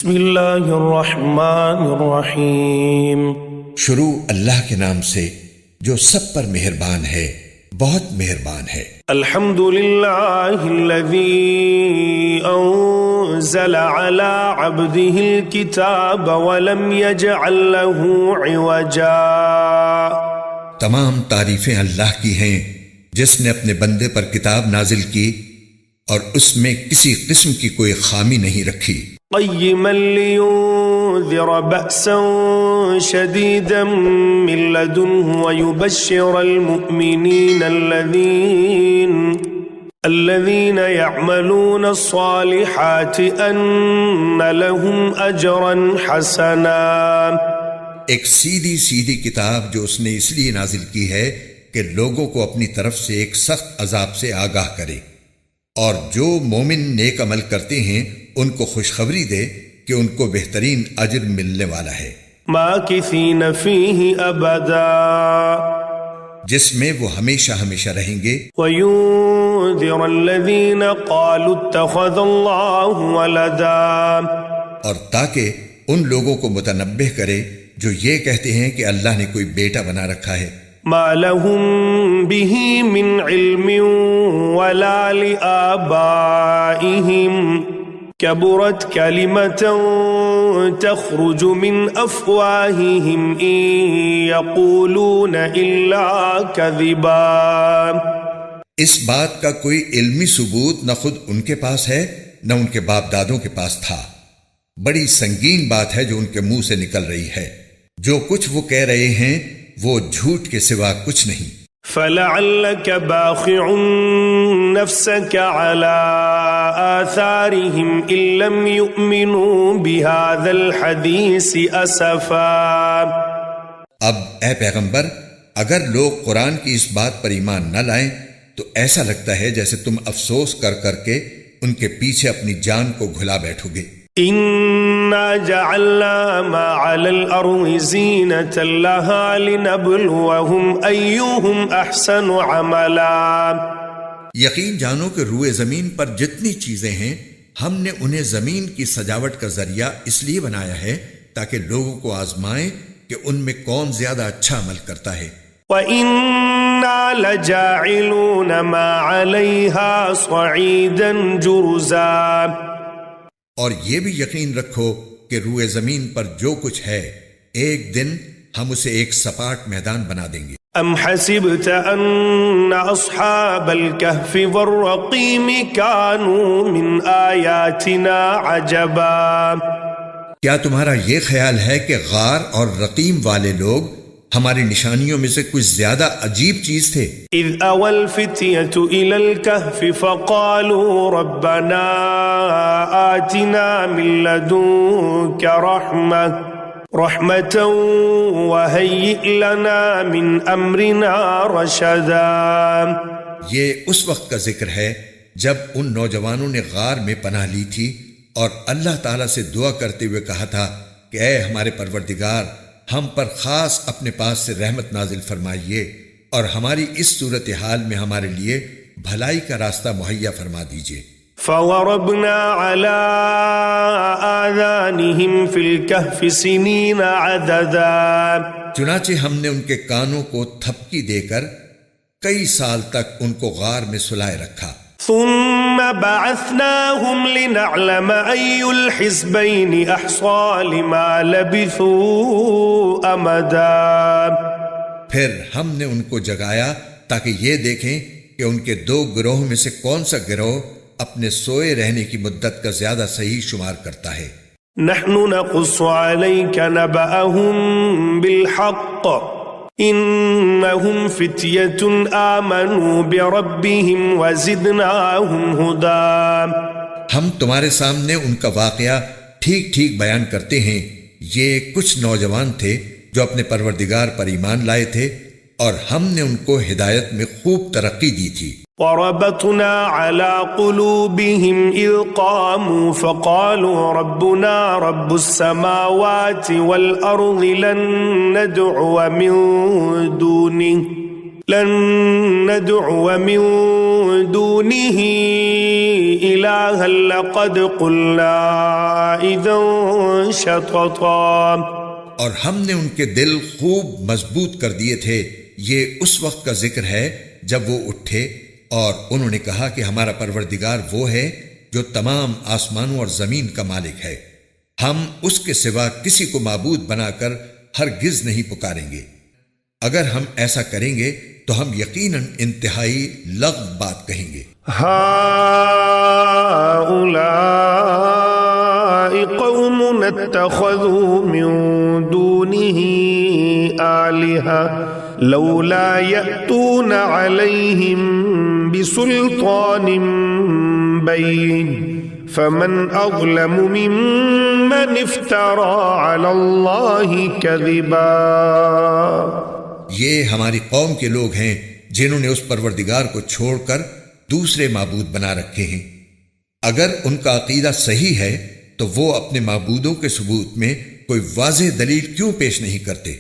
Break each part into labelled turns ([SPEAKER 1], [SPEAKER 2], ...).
[SPEAKER 1] بسم اللہ الرحمن الرحیم۔
[SPEAKER 2] شروع اللہ کے نام سے جو سب پر مہربان ہے، بہت مہربان ہے۔
[SPEAKER 1] الحمد للہ الذی انزل علی عبده الکتاب ولم یجعل له عوجا۔
[SPEAKER 2] تمام تعریفیں اللہ کی ہیں جس نے اپنے بندے پر کتاب نازل کی اور اس میں کسی قسم کی کوئی خامی نہیں رکھی۔
[SPEAKER 1] قیما لینذر بأسا شدیدا من لدنہ ویبشر المؤمنین الذین یعملون الصالحات ان لهم اجرا حسنا۔
[SPEAKER 2] ایک سیدھی سیدھی کتاب جو اس نے اس لیے نازل کی ہے کہ لوگوں کو اپنی طرف سے ایک سخت عذاب سے آگاہ کرے، اور جو مومن نیک عمل کرتے ہیں ان کو خوشخبری دے کہ ان کو بہترین اجر ملنے والا ہے۔
[SPEAKER 1] ماکثین فیہ ابدا،
[SPEAKER 2] جس میں وہ ہمیشہ ہمیشہ رہیں گے۔
[SPEAKER 1] وینذر الذین قالوا اتخذ اللہ ولدا،
[SPEAKER 2] اور تاکہ ان لوگوں کو متنبہ کرے جو یہ کہتے ہیں کہ اللہ نے کوئی بیٹا بنا رکھا ہے۔
[SPEAKER 1] ما لهم به من علم ولا لآبائهم كبرت كلمة تخرج من أفواههم إن يقولون إلا كذبا۔
[SPEAKER 2] اس بات کا کوئی علمی ثبوت نہ خود ان کے پاس ہے نہ ان کے باپ دادوں کے پاس تھا۔ بڑی سنگین بات ہے جو ان کے منہ سے نکل رہی ہے۔ جو کچھ وہ کہہ رہے ہیں وہ جھوٹ کے سوا کچھ نہیں۔
[SPEAKER 1] فَلَعَلَّكَ بَاخِعٌ نَفْسَكَ عَلَىٰ آثَارِهِمْ إِن لَّمْ يُؤْمِنُوا بِهَذَا الْحَدِيثِ أَسَفًا۔
[SPEAKER 2] اب اے پیغمبر، اگر لوگ قرآن کی اس بات پر ایمان نہ لائیں تو ایسا لگتا ہے جیسے تم افسوس کر کر کے ان کے پیچھے اپنی جان کو گھلا بیٹھو گے۔
[SPEAKER 1] إِنَّا جَعَلْنَا مَا عَلَى الْأَرْضِ زِينَةً لَهَا لِنَبْلُوَهُمْ أَيُّهُمْ أَحْسَنُ عَمَلًا۔
[SPEAKER 2] یقین جانو کہ روئے زمین پر جتنی چیزیں ہیں ہم نے انہیں زمین کی سجاوٹ کا ذریعہ اس لیے بنایا ہے تاکہ لوگوں کو آزمائیں کہ ان میں کون زیادہ اچھا عمل کرتا ہے۔
[SPEAKER 1] وَإِنَّا لَجَاعِلُونَ مَا عَلَيْهَا صَعِيدًا جُرُزًا۔
[SPEAKER 2] اور یہ بھی یقین رکھو کہ روئے زمین پر جو کچھ ہے ایک دن ہم اسے ایک سپاٹ میدان بنا دیں گے۔
[SPEAKER 1] ام حسبت ان اصحاب الكهف والرقیم كانوا من آیاتنا عجبا۔
[SPEAKER 2] کیا تمہارا یہ خیال ہے کہ غار اور رقیم والے لوگ ہماری نشانیوں میں سے کچھ زیادہ عجیب چیز تھے؟
[SPEAKER 1] اذ اوى الفتية الى الكهف فقالوا ربنا آتنا من لدنك رحمة وهيئ لنا من امرنا رشدا۔
[SPEAKER 2] یہ اس وقت کا ذکر ہے جب ان نوجوانوں نے غار میں پناہ لی تھی اور اللہ تعالیٰ سے دعا کرتے ہوئے کہا تھا کہ اے ہمارے پروردگار، ہم پر خاص اپنے پاس سے رحمت نازل فرمائیے اور ہماری اس صورتحال میں ہمارے لیے بھلائی کا راستہ مہیا فرما دیجیے۔
[SPEAKER 1] فَوَرَبْنَا عَلَىٰ آذَانِهِمْ فِي الْكَهْفِ سِنِينَ عَدَدًا۔
[SPEAKER 2] چنانچہ ہم نے ان کے کانوں کو تھپکی دے کر کئی سال تک ان کو غار میں سلائے رکھا۔
[SPEAKER 1] ثم بعثناهم لنعلم أي الحزبين أحصى لما لبثوا أمدا۔
[SPEAKER 2] پھر ہم نے ان کو جگایا تاکہ یہ دیکھیں کہ ان کے دو گروہ میں سے کون سا گروہ اپنے سوئے رہنے کی مدت کا زیادہ صحیح شمار کرتا ہے۔
[SPEAKER 1] نحن نقص عليك نبأهم بالحق انہم فتیۃ آمنوا بربہم وزدناہم ہدی۔
[SPEAKER 2] ہم تمہارے سامنے ان کا واقعہ ٹھیک ٹھیک بیان کرتے ہیں۔ یہ کچھ نوجوان تھے جو اپنے پروردگار پر ایمان لائے تھے اور ہم نے ان کو ہدایت میں خوب ترقی دی تھی۔
[SPEAKER 1] وَرَبَطْنَا عَلَىٰ قُلُوبِهِمْ إِذْ قَامُوا فَقَالُوا رَبُّنَا رَبُّ السَّمَاوَاتِ وَالْأَرْضِ لَن نَّدْعُوَ مِن دُونِهِ إلها لقد قلنا إذا شططا.
[SPEAKER 2] اور ہم نے ان کے دل خوب مضبوط کر دیے تھے. یہ اس وقت کا ذکر ہے جب وہ اٹھے اور انہوں نے کہا کہ ہمارا پروردگار وہ ہے جو تمام آسمانوں اور زمین کا مالک ہے. ہم اس کے سوا کسی کو معبود بنا کر ہرگز نہیں پکاریں گے. اگر ہم ایسا کریں گے تو ہم یقیناً انتہائی لغو بات کہیں گے.
[SPEAKER 1] هؤلاء قوم اتخذوا من دونه آلهة لولا يأتون عليهم بسلطان بين فمن أظلم ممن افترى على الله كذبا.
[SPEAKER 2] یہ ہماری قوم کے لوگ ہیں جنہوں نے اس پروردگار کو چھوڑ کر دوسرے معبود بنا رکھے ہیں. اگر ان کا عقیدہ صحیح ہے تو وہ اپنے معبودوں کے ثبوت میں کوئی واضح دلیل کیوں پیش نہیں کرتے؟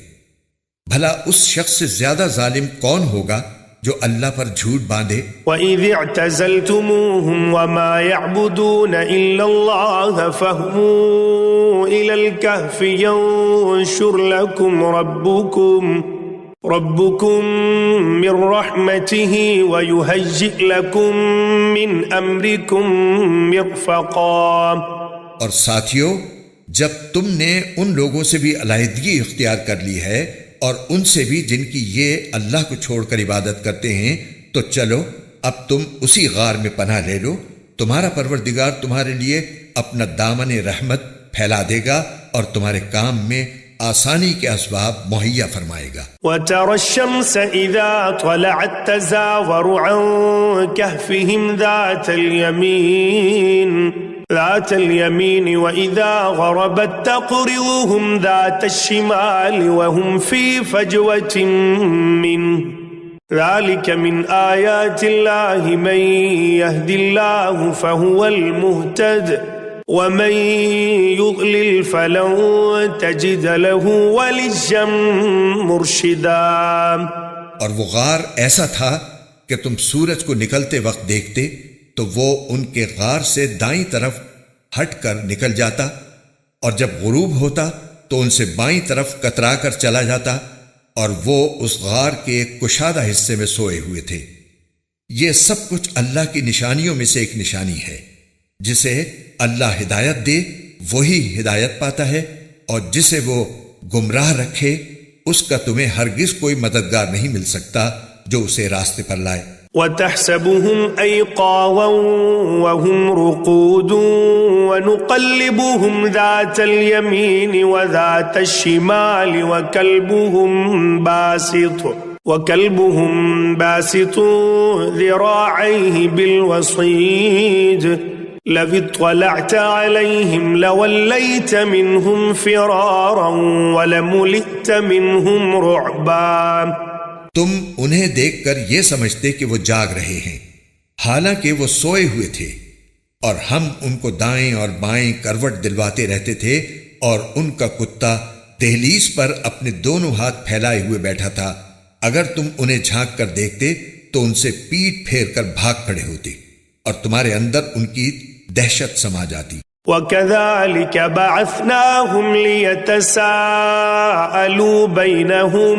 [SPEAKER 2] بھلا اس شخص سے زیادہ ظالم کون ہوگا جو اللہ پر جھوٹ باندھے؟
[SPEAKER 1] وَإِذِ اعْتَزَلْتُمُوهُمْ وَمَا يَعْبُدُونَ إِلَّا اللَّهَ فَاهْوُوا إِلَى الْكَهْفِ يَنشُرْ لَكُمْ ربكم من رحمته ويهيئ لكم من امركم مرفقا.
[SPEAKER 2] اور ساتھیو، جب تم نے ان لوگوں سے بھی علیحدگی اختیار کر لی ہے اور ان سے بھی جن کی یہ اللہ کو چھوڑ کر عبادت کرتے ہیں، تو چلو اب تم اسی غار میں پناہ لے لو. تمہارا پروردگار تمہارے لیے اپنا دامن رحمت پھیلا دے گا اور تمہارے کام میں آسانی کے اسباب مہیا فرمائے گا.
[SPEAKER 1] وَتَرَى الشَّمْسَ إِذَا طَلَعَتْ تَزَاوَرُ عَنْ كَهْفِهِمْ ذَاتَ الْيَمِينِ وَإِذَا غَرَبَتْ تَقْرِضُهُمْ ذَاتَ الشِّمَالِ وَهُمْ فِي فَجْوَةٍ مِّنْهُ ذَلِكَ مِنْ آيَاتِ اللَّهِ مَنْ يَهْدِ اللَّهُ فَهُوَ الْمُهْتَدِ وَمَن يُضْلِلْ فَلَن تَجِدَ لَهُ وَلِيًّا مُرْشِدًا.
[SPEAKER 2] اور وہ غار ایسا تھا کہ تم سورج کو نکلتے وقت دیکھتے تو وہ ان کے غار سے دائیں طرف ہٹ کر نکل جاتا، اور جب غروب ہوتا تو ان سے بائیں طرف کترا کر چلا جاتا، اور وہ اس غار کے ایک کشادہ حصے میں سوئے ہوئے تھے. یہ سب کچھ اللہ کی نشانیوں میں سے ایک نشانی ہے. جسے اللہ ہدایت دے وہی ہدایت پاتا ہے، اور جسے وہ گمراہ رکھے اس کا تمہیں ہرگز کوئی مددگار نہیں مل سکتا جو اسے راستے پر لائے.
[SPEAKER 1] وَتَحْسَبُهُمْ أَيْقَاظًا وَهُمْ رُقُودٌ وَنُقَلِّبُهُمْ ذَاتَ الْيَمِينِ وَذَاتَ الشِّمَالِ وَكَلْبُهُمْ بَاسِطٌ ذِرَاعَيْهِ بِالْوَصِيدِ لَوِ اطَّلَعْتَ عَلَيْهِمْ لَوَلَّيْتَ مِنْهُمْ فِرَارًا وَلَمُلِئْتَ مِنْهُمْ رُعْبًا.
[SPEAKER 2] تم انہیں دیکھ کر یہ سمجھتے کہ وہ جاگ رہے ہیں، حالانکہ وہ سوئے ہوئے تھے، اور ہم ان کو دائیں اور بائیں کروٹ دلواتے رہتے تھے، اور ان کا کتا دہلیز پر اپنے دونوں ہاتھ پھیلائے ہوئے بیٹھا تھا. اگر تم انہیں جھانک کر دیکھتے تو ان سے پیٹ پھیر کر بھاگ کھڑے ہوتے، اور تمہارے اندر ان کی دہشت سما جاتی.
[SPEAKER 1] وَكَذَلِكَ بَعَثْنَاهُمْ لِيَتَسَاءَلُوا بَيْنَهُمْ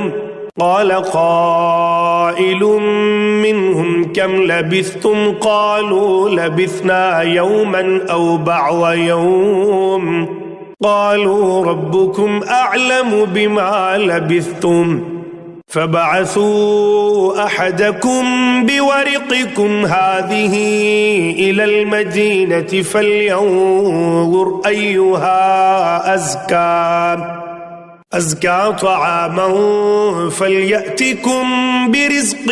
[SPEAKER 1] قَالَ قَائِلٌ مِّنْهُمْ كَمْ لَبِثْتُمْ قَالُوا لَبِثْنَا يَوْمًا أَوْ بَعْضَ يَوْمٍ قَالُوا رَبُّكُمْ أَعْلَمُ بِمَا لَبِثْتُمْ فَبَعَثُوا أَحَدَكُمْ بِوَرِقِكُمْ هَذِهِ إِلَى الْمَدِينَةِ فَلْيَنظُرْ أَيُّهَا أَزْكَى طَعَامًا فَلْيَأْتِكُمْ بِرِزْقٍ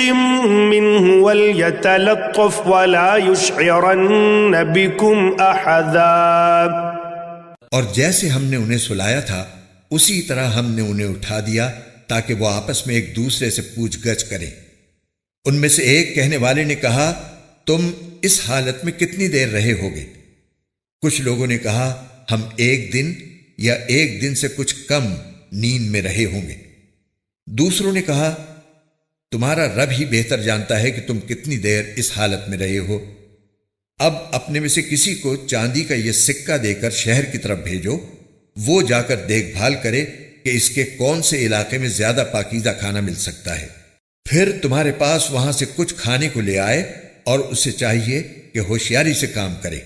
[SPEAKER 1] مِّنْهُ وَلْيَتَلَطَّفْ وَلَا يُشْعِرَنَّ بِكُمْ أَحَدًا.
[SPEAKER 2] اور جیسے ہم نے انہیں سلایا تھا اسی طرح ہم نے انہیں اٹھا دیا تاکہ وہ آپس میں ایک دوسرے سے پوچھ گچھ کریں. ان میں سے ایک کہنے والے نے کہا، تم اس حالت میں کتنی دیر رہے ہوگے؟ کچھ لوگوں نے کہا، ہم ایک دن یا ایک دن سے کچھ کم نیند میں رہے ہوں گے. دوسروں نے کہا، تمہارا رب ہی بہتر جانتا ہے کہ تم کتنی دیر اس حالت میں رہے ہو. اب اپنے میں سے کسی کو چاندی کا یہ سکہ دے کر شہر کی طرف بھیجو، وہ جا کر دیکھ بھال کرے کہ اس کے کون سے علاقے میں زیادہ پاکیزہ کھانا مل سکتا ہے، پھر تمہارے پاس وہاں سے کچھ کھانے کو لے آئے، اور اسے چاہیے کہ ہوشیاری سے کام کرے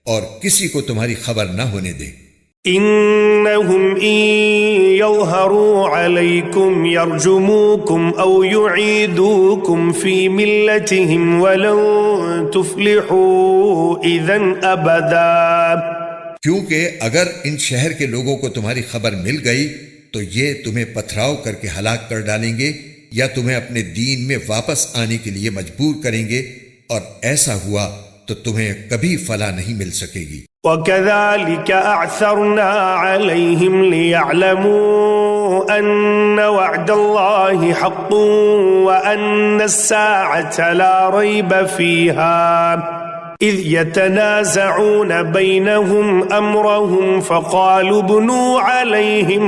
[SPEAKER 2] اور کسی کو تمہاری خبر نہ ہونے دے۔
[SPEAKER 1] إنهم إن يظهروا عليكم يرجموكم أو يعيدوكم في ملتهم ولن تفلحوا إذن أبدا،
[SPEAKER 2] کیونکہ اگر ان شہر کے لوگوں کو تمہاری خبر مل گئی تو یہ تمہیں پتھراؤ کر کے ہلاک کر ڈالیں گے یا تمہیں اپنے دین میں واپس آنے کے لیے مجبور کریں گے، اور ایسا ہوا تو تمہیں کبھی فلاح نہیں مل سکے گی۔
[SPEAKER 1] وَكَذَلِكَ أَعْثَرْنَا عَلَيْهِمْ لِيَعْلَمُوا أَنَّ وَعْدَ اللَّهِ حَقٌّ وَأَنَّ السَّاعَةَ لَا رَيْبَ فِيهَا إِذْ يَتَنَازَعُونَ بَيْنَهُمْ أَمْرَهُمْ فَقَالُوا ابْنُوا عَلَيْهِمْ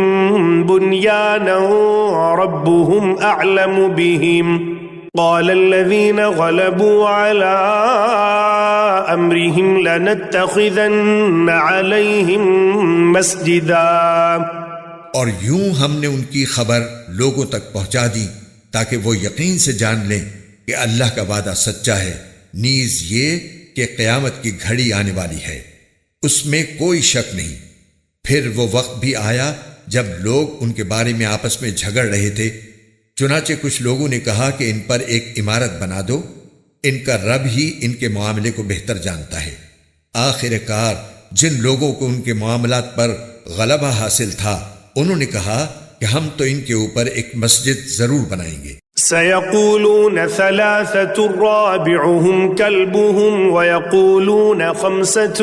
[SPEAKER 1] بُنْيَانًا رَبُّهُمْ أَعْلَمُ بِهِمْ قال الذين غلبوا على أمرهم لنتخذن عليهم مسجدا،
[SPEAKER 2] اور یوں ہم نے ان کی خبر لوگوں تک پہنچا دی تاکہ وہ یقین سے جان لیں کہ اللہ کا وعدہ سچا ہے، نیز یہ کہ قیامت کی گھڑی آنے والی ہے، اس میں کوئی شک نہیں۔ پھر وہ وقت بھی آیا جب لوگ ان کے بارے میں آپس میں جھگڑ رہے تھے، چنانچہ کچھ لوگوں نے کہا کہ ان پر ایک عمارت بنا دو، ان کا رب ہی ان کے معاملے کو بہتر جانتا ہے۔ آخر کار جن لوگوں کو ان کے معاملات پر غلبہ حاصل تھا انہوں نے کہا کہ ہم تو ان کے اوپر ایک مسجد ضرور بنائیں گے۔
[SPEAKER 1] سيقولون ثلاثة رابعهم كلبهم ويقولون خمسة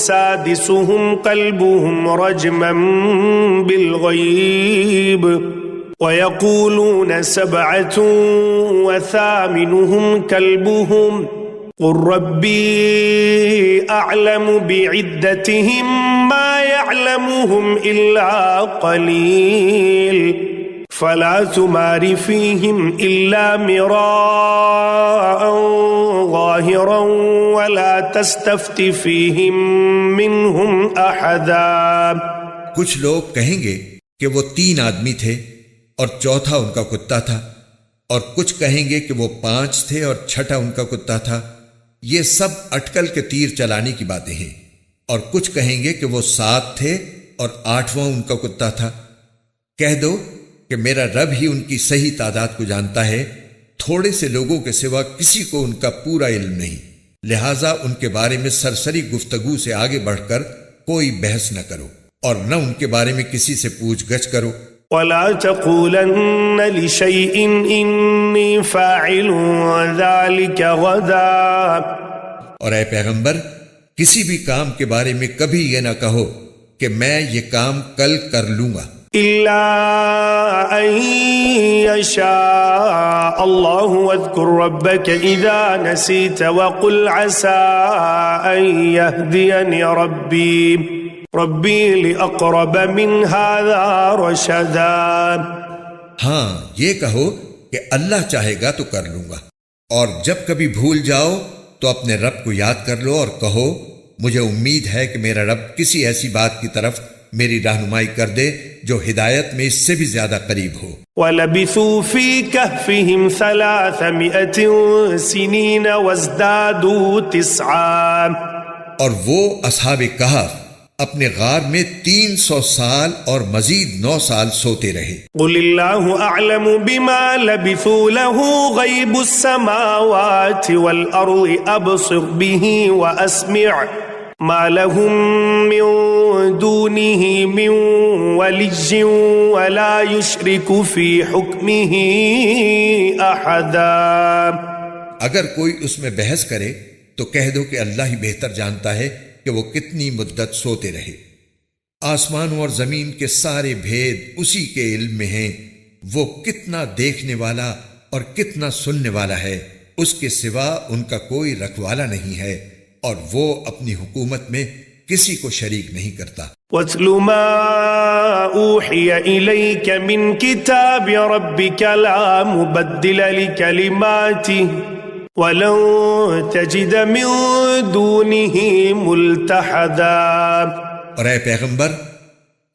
[SPEAKER 1] سادسهم كلبهم رجما بالغيب ويقولون سبعة وثامنهم كلبهم قل ربي أعلم بعدتهم ما يعلمهم إلا قليل فلا تمار فيهم إلا مراء ظاهرا ولا تستفت فيهم منهم أحدا۔
[SPEAKER 2] کچھ لوگ کہیں گے کہ وہ 3 آدمی تھے اور چوتھا ان کا کتا تھا، اور کچھ کہیں گے کہ وہ 5 تھے اور چھٹا ان کا کتا تھا، یہ سب اٹکل کے تیر چلانے کی باتیں ہیں، اور کچھ کہیں گے کہ وہ 7 تھے اور 8واں ان کا کتا تھا۔ کہہ دو کہ میرا رب ہی ان کی صحیح تعداد کو جانتا ہے، تھوڑے سے لوگوں کے سوا کسی کو ان کا پورا علم نہیں، لہٰذا ان کے بارے میں سرسری گفتگو سے آگے بڑھ کر کوئی بحث نہ کرو اور نہ ان کے بارے میں کسی سے پوچھ گچھ کرو۔
[SPEAKER 1] ولا تقولن لشيء إني فاعل ذلك غدا،
[SPEAKER 2] اور اے پیغمبر کسی بھی کام کے بارے میں کبھی یہ نہ کہو کہ میں یہ کام کل کر لوں گا،
[SPEAKER 1] إلا أن يشاء الله واذكر ربك إذا نسيت وقل عسى أن يهديني ربي لأقرب من هذا رشدا۔
[SPEAKER 2] ہاں یہ کہو کہ اللہ چاہے گا تو کر لوں گا، اور جب کبھی بھول جاؤ تو اپنے رب کو یاد کر لو اور کہو مجھے امید ہے کہ میرا رب کسی ایسی بات کی طرف میری رہنمائی کر دے جو ہدایت میں اس سے بھی زیادہ قریب ہو۔
[SPEAKER 1] وَلَبِثُوا فِي كَهْفِهِمْ 300 سِنِينَ وَازْدَادُوا 9،
[SPEAKER 2] اور وہ اصحاب کہف اپنے غار میں 300 سال اور مزید 9 سال سوتے رہے۔
[SPEAKER 1] قُلِ اللَّهُ أَعْلَمُ بِمَا لَبِثُوا لَهُ غَيْبُ السَّمَاوَاتِ وَالْأَرْضِ أَبْصِرْ بِهِ وَأَسْمِعْ ما لهم من دونه من ولي ولا يشرك في حكمه أحدا۔
[SPEAKER 2] اگر کوئی اس میں بحث کرے تو کہہ دو کہ اللہ ہی بہتر جانتا ہے کہ وہ کتنی مدت سوتے رہے۔ آسمانوں اور زمین کے سارے بھید اسی کے علم میں ہیں، وہ کتنا دیکھنے والا اور کتنا سننے والا ہے، اس کے سوا ان کا کوئی رکھوالا نہیں ہے، اور وہ اپنی حکومت میں کسی کو شریک نہیں کرتا۔
[SPEAKER 1] وَاتْلُ مَا أُوحِيَ إِلَيْكَ مِنْ كِتَابِ رَبِّكَ لَا مُبَدِّلَ لِكَلِمَاتِهِ ولن تجد من دونه ملتحدا۔
[SPEAKER 2] اور اے پیغمبر،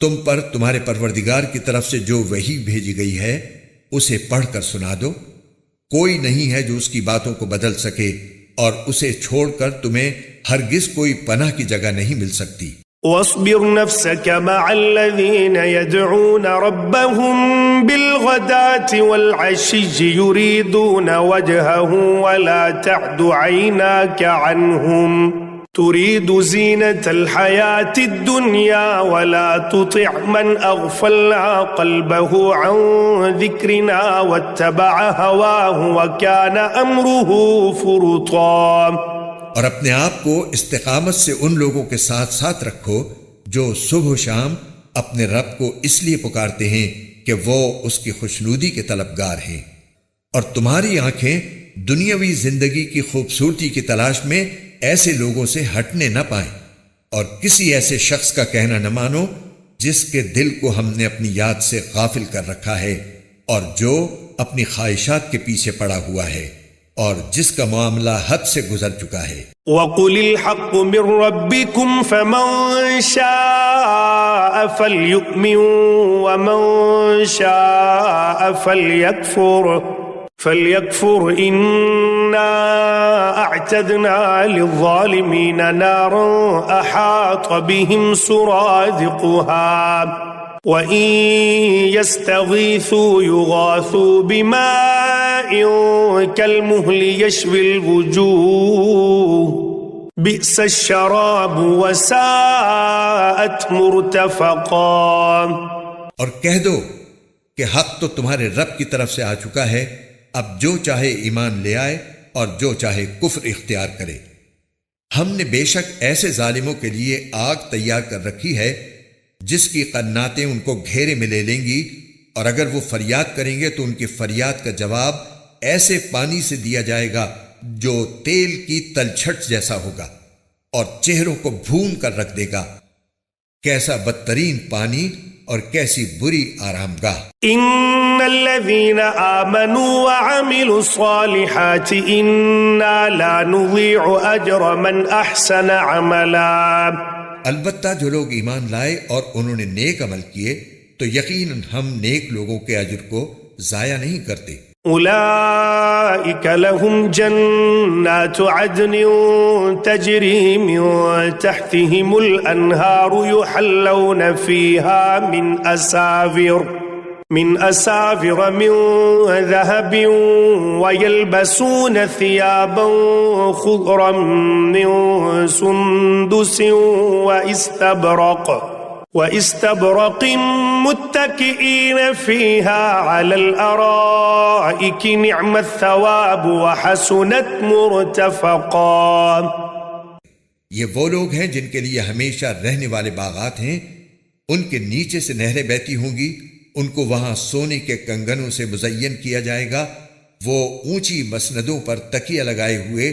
[SPEAKER 2] تم پر تمہارے پروردگار کی طرف سے جو وحی بھیجی گئی ہے اسے پڑھ کر سنا دو، کوئی نہیں ہے جو اس کی باتوں کو بدل سکے، اور اسے چھوڑ کر تمہیں ہرگز کوئی پناہ کی جگہ نہیں مل سکتی۔
[SPEAKER 1] واصبر نفسك مع الذين يدعون ربهم بالغداة والعشي يريدون وجهه ولا تعد عيناك عنهم تريد زينة الحياة الدنيا ولا تطع من أغفلنا قلبه عن ذكرنا واتبع هواه وكان أمره فرطا۔
[SPEAKER 2] اور اپنے آپ کو استقامت سے ان لوگوں کے ساتھ ساتھ رکھو جو صبح و شام اپنے رب کو اس لیے پکارتے ہیں کہ وہ اس کی خوشنودی کے طلبگار ہیں، اور تمہاری آنکھیں دنیاوی زندگی کی خوبصورتی کی تلاش میں ایسے لوگوں سے ہٹنے نہ پائیں، اور کسی ایسے شخص کا کہنا نہ مانو جس کے دل کو ہم نے اپنی یاد سے غافل کر رکھا ہے، اور جو اپنی خواہشات کے پیچھے پڑا ہوا ہے، اور جس کا معاملہ حد سے گزر چکا ہے۔
[SPEAKER 1] وَقُلِ الْحَقُّ مِنْ رَبِّكُمْ فَمَنْ شَاءَ فَلْيُؤْمِنْ وَمَنْ شَاءَ فَلْيَكْفُرْ إِنَّا أَعْتَدْنَا لِلظَّالِمِينَ نَارًا أَحَاطَ بِهِمْ سُرَادِقُهَا وَإِن يَسْتَغِيثُوا يُغَاثُوا بِمَاءٍ كَالْمُهْلِ يَشْوِي الْوُجُوهَ بِئْسَ الشَّرَابُ وَسَاءَتْ مُرْتَفَقًا۔
[SPEAKER 2] اور کہہ دو کہ حق تو تمہارے رب کی طرف سے آ چکا ہے، اب جو چاہے ایمان لے آئے اور جو چاہے کفر اختیار کرے۔ ہم نے بے شک ایسے ظالموں کے لیے آگ تیار کر رکھی ہے جس کی قناتیں ان کو گھیرے میں لے لیں گی، اور اگر وہ فریاد کریں گے تو ان کی فریاد کا جواب ایسے پانی سے دیا جائے گا جو تیل کی تلچھٹ جیسا ہوگا اور چہروں کو بھون کر رکھ دے گا۔ کیسا بدترین پانی اور کیسی بری آرام گاہ۔
[SPEAKER 1] ان الذين آمنوا وعملوا الصالحات انا لا نضيع اجر من احسن عملا۔
[SPEAKER 2] البتہ جو لوگ ایمان لائے اور انہوں نے نیک عمل کیے تو یقیناً ہم نیک لوگوں کے اجر کو ضائع نہیں کرتے۔
[SPEAKER 1] اولئک لهم جنات عدن تجری من تحتهم الانہار یحلون فیہا من اساور من ذهب ويلبسون ثيابا خضرا من سندس واستبرق متكئين فيها على الارائك نعم الثواب وحسنت مرتفقا۔
[SPEAKER 2] یہ وہ لوگ ہیں جن کے لیے ہمیشہ رہنے والے باغات ہیں، ان کے نیچے سے نہریں بہتی ہوں گی، ان کو وہاں سونے کے کنگنوں سے مزین کیا جائے گا، وہ اونچی مسندوں پر تکیہ لگائے ہوئے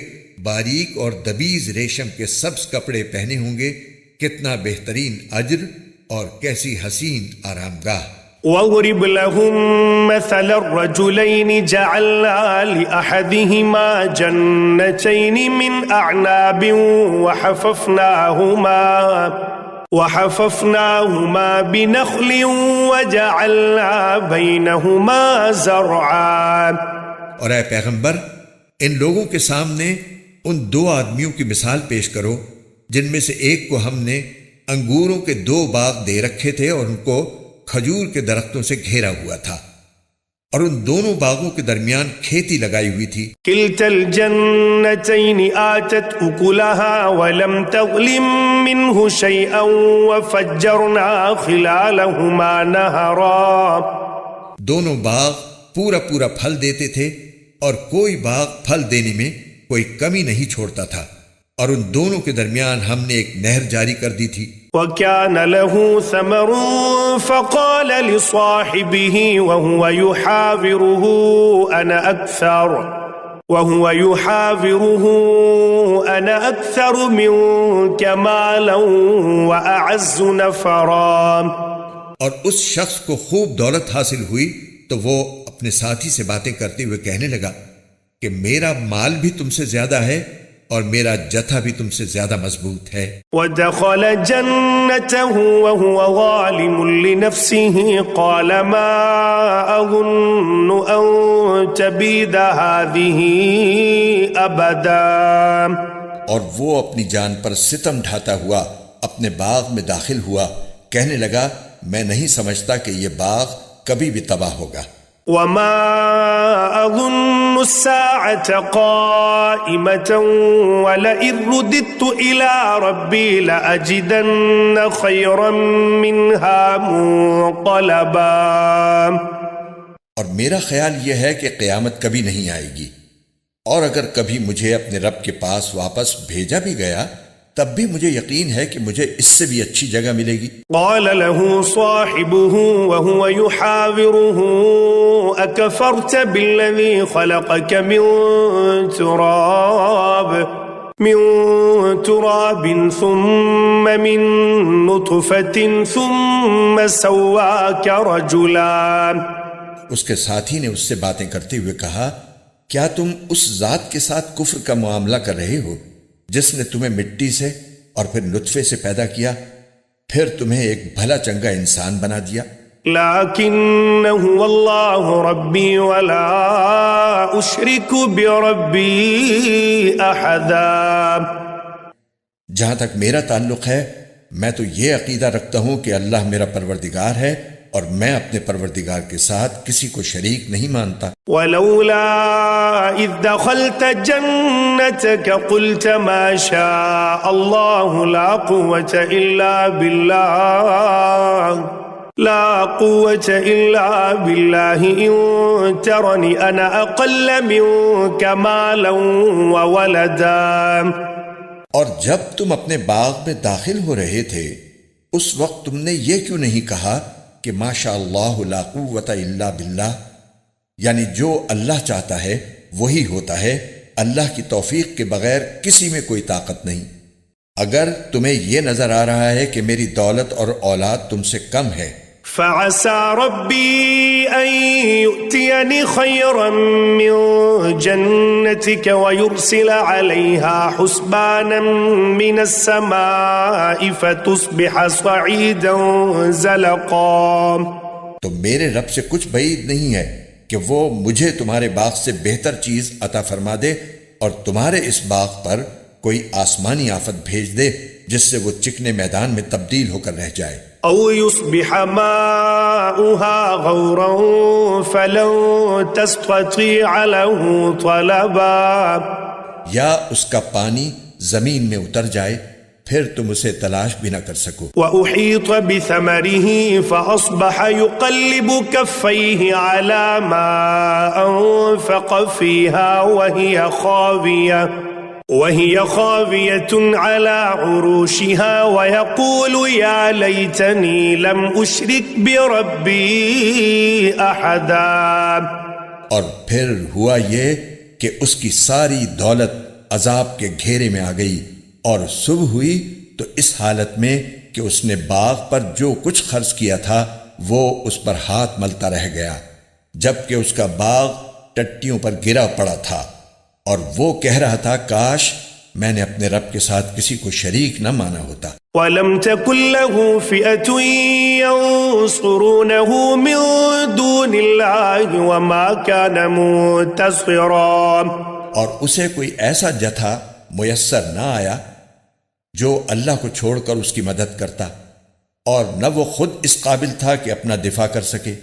[SPEAKER 2] باریک اور دبیز ریشم کے سبز کپڑے پہنے ہوں گے، کتنا بہترین اجر اور کیسی حسین آرام گاہ۔
[SPEAKER 1] وَاضْرِبْ لَهُم مَّثَلَ الرَّجُلَيْنِ جَعَلْنَا لِأَحَدِهِمَا جَنَّتَيْنِ مِنْ أَعْنَابٍ وحففناهما بنخل وجعلنا بينهما زرعا۔
[SPEAKER 2] اور اے پیغمبر، ان لوگوں کے سامنے ان دو آدمیوں کی مثال پیش کرو جن میں سے ایک کو ہم نے انگوروں کے 2 باغ دے رکھے تھے اور ان کو کھجور کے درختوں سے گھیرا ہوا تھا، اور ان دونوں باغوں کے درمیان کھیتی لگائی ہوئی تھی۔
[SPEAKER 1] کلتا الجنتین آتت اکلها ولم تظلم منه شیئا وفجرنا خلالهما نہرا۔
[SPEAKER 2] دونوں باغ پورا پھل دیتے تھے اور کوئی باغ پھل دینے میں کوئی کمی نہیں چھوڑتا تھا، اور ان دونوں کے درمیان ہم نے ایک نہر جاری کر دی تھی۔
[SPEAKER 1] وَكَانَ لَهُ ثَمَرٌ فَقَالَ لِصَاحِبِهِ وَهُوَ يُحَاوِرُهُ أَنَا أَكْثَرُ مِنكَ مَالًا وَأَعَزُّ نَفَرًا۔
[SPEAKER 2] اور اس شخص کو خوب دولت حاصل ہوئی تو وہ اپنے ساتھی سے باتیں کرتے ہوئے کہنے لگا کہ میرا مال بھی تم سے زیادہ ہے اور میرا جتھا بھی تم سے زیادہ مضبوط ہے۔
[SPEAKER 1] ودخل جنته وهو ظالم لنفسه قال ما أظن أن تبيد هذه أبدا،
[SPEAKER 2] اور وہ اپنی جان پر ستم ڈھاتا ہوا اپنے باغ میں داخل ہوا، کہنے لگا میں نہیں سمجھتا کہ یہ باغ کبھی بھی تباہ ہوگا۔
[SPEAKER 1] وما أظن الساعة قائمة ولئن رددت إلى ربي لأجدن خيرا منها منقلبا،
[SPEAKER 2] اور میرا خیال یہ ہے کہ قیامت کبھی نہیں آئے گی، اور اگر کبھی مجھے اپنے رب کے پاس واپس بھیجا بھی گیا تب بھی مجھے یقین ہے کہ مجھے اس سے بھی اچھی جگہ ملے گی۔
[SPEAKER 1] قال له صاحبه وهو يحاوره أكفرت بالذي خلقك من تراب ثم من نطفة ثم سواك رجلا،
[SPEAKER 2] اس کے ساتھی نے اس سے باتیں کرتے ہوئے کہا کیا تم اس ذات کے ساتھ کفر کا معاملہ کر رہے ہو جس نے تمہیں مٹی سے اور پھر نطفے سے پیدا کیا، پھر تمہیں ایک بھلا چنگا انسان بنا دیا۔
[SPEAKER 1] لكن هو الله ربي ولا أشرك بربي أحدا،
[SPEAKER 2] جہاں تک میرا تعلق ہے میں تو یہ عقیدہ رکھتا ہوں کہ اللہ میرا پروردگار ہے اور میں اپنے پروردگار کے ساتھ کسی کو شریک نہیں مانتا۔
[SPEAKER 1] ولولا إذ دخلت جنتك قلت ما شاء الله لا قوة إلا بالله إن ترني أنا أقل منك مالا وولدا،
[SPEAKER 2] اور جب تم اپنے باغ میں داخل ہو رہے تھے اس وقت تم نے یہ کیوں نہیں کہا کہ ماشاء اللہ لا قوت الا باللہ، یعنی جو اللہ چاہتا ہے وہی ہوتا ہے، اللہ کی توفیق کے بغیر کسی میں کوئی طاقت نہیں۔ اگر تمہیں یہ نظر آ رہا ہے کہ میری دولت اور اولاد تم سے کم ہے،
[SPEAKER 1] فعسى ربي أن يؤتيني خيرا من جنتك ويرسل عليها حسبانا من السماء فتصبح صعيدا زلقا،
[SPEAKER 2] تو میرے رب سے کچھ بعید نہیں ہے کہ وہ مجھے تمہارے باغ سے بہتر چیز عطا فرما دے اور تمہارے اس باغ پر کوئی آسمانی آفت بھیج دے جس سے وہ چکنے میدان میں تبدیل ہو کر رہ جائے۔
[SPEAKER 1] أو يصبح ماؤها غورا فلن تستطيع له طلبا،
[SPEAKER 2] یا اس کا پانی زمین میں اتر جائے پھر تم اسے تلاش بھی نہ کر سکو۔
[SPEAKER 1] وأحيط بثمره فأصبح يقلب كفيه على ما أنفق فيها وهي خاوية على عروشها ويقول يا ليتني لم أشرك بربي أحدا،
[SPEAKER 2] اور پھر ہوا یہ کہ اس کی ساری دولت عذاب کے گھیرے میں آ گئی، اور صبح ہوئی تو اس حالت میں کہ اس نے باغ پر جو کچھ خرچ کیا تھا وہ اس پر ہاتھ ملتا رہ گیا، جبکہ اس کا باغ ٹٹیوں پر گرا پڑا تھا، اور وہ کہہ رہا تھا کاش میں نے اپنے رب کے ساتھ کسی کو شریک نہ مانا ہوتا۔
[SPEAKER 1] وَلَمْ تَكُنْ لَهُ فِئَةٌ يَنصُرُونَهُ مِن دُونِ اللَّهِ وَمَا كَانَ مُنتَصِرًا،
[SPEAKER 2] اور اسے کوئی ایسا جتھا میسر نہ آیا جو اللہ کو چھوڑ کر اس کی مدد کرتا، اور نہ وہ خود اس قابل تھا کہ اپنا دفاع کر سکے۔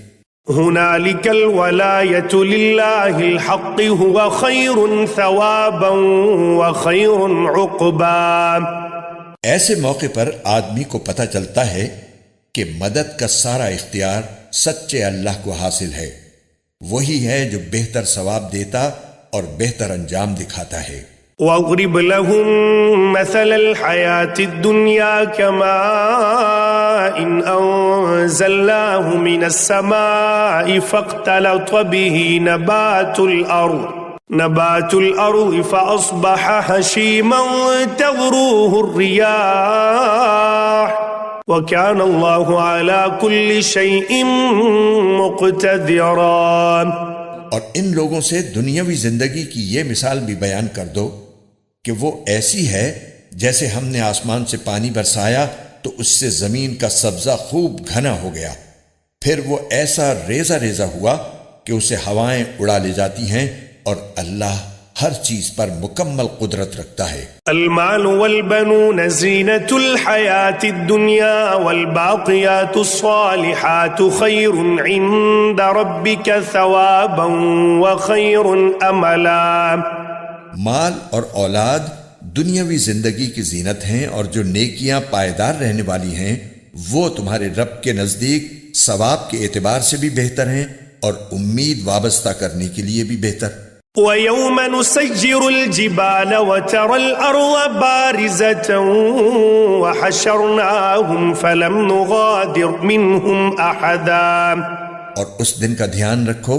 [SPEAKER 1] هنالك الولاية لله الحق هو خير ثوابا وخير عقبا،
[SPEAKER 2] ایسے موقع پر آدمی کو پتہ چلتا ہے کہ مدد کا سارا اختیار سچے اللہ کو حاصل ہے، وہی ہے جو بہتر ثواب دیتا اور بہتر انجام دکھاتا ہے۔
[SPEAKER 1] واضرب لهم مثل الحياة الدنيا كماء أنزلناه من السماء فاختلط به نبات الأرض فأصبح هشيما تذروه الرياح وكان الله على كل شيء مقتدرا،
[SPEAKER 2] اور ان لوگوں سے دنیاوی زندگی کی یہ مثال بھی بیان کر دو کہ وہ ایسی ہے جیسے ہم نے آسمان سے پانی برسایا تو اس سے زمین کا سبزہ خوب گھنا ہو گیا، پھر وہ ایسا ریزہ ریزہ ہوا کہ اسے ہوائیں اڑا لے جاتی ہیں، اور اللہ ہر چیز پر مکمل قدرت رکھتا ہے۔
[SPEAKER 1] المال والبنون زینة الحیاة الدنیا والباقیات الصالحات خیر عند ربک ثوابا وخیر املا۔
[SPEAKER 2] مال اور اولاد دنیاوی زندگی کی زینت ہیں، اور جو نیکیاں پائیدار رہنے والی ہیں وہ تمہارے رب کے نزدیک ثواب کے اعتبار سے بھی بہتر ہیں اور امید وابستہ کرنے کے لیے بھی بہتر۔
[SPEAKER 1] وَيَوْمَ نُسَيِّرُ الْجِبَالَ وَتَرَى الْأَرْضَ بَارِزَةً وَحَشَرْنَاهُمْ فَلَمْ نُغَادِرْ مِنْهُمْ أَحَدًا۔
[SPEAKER 2] اور اس دن کا دھیان رکھو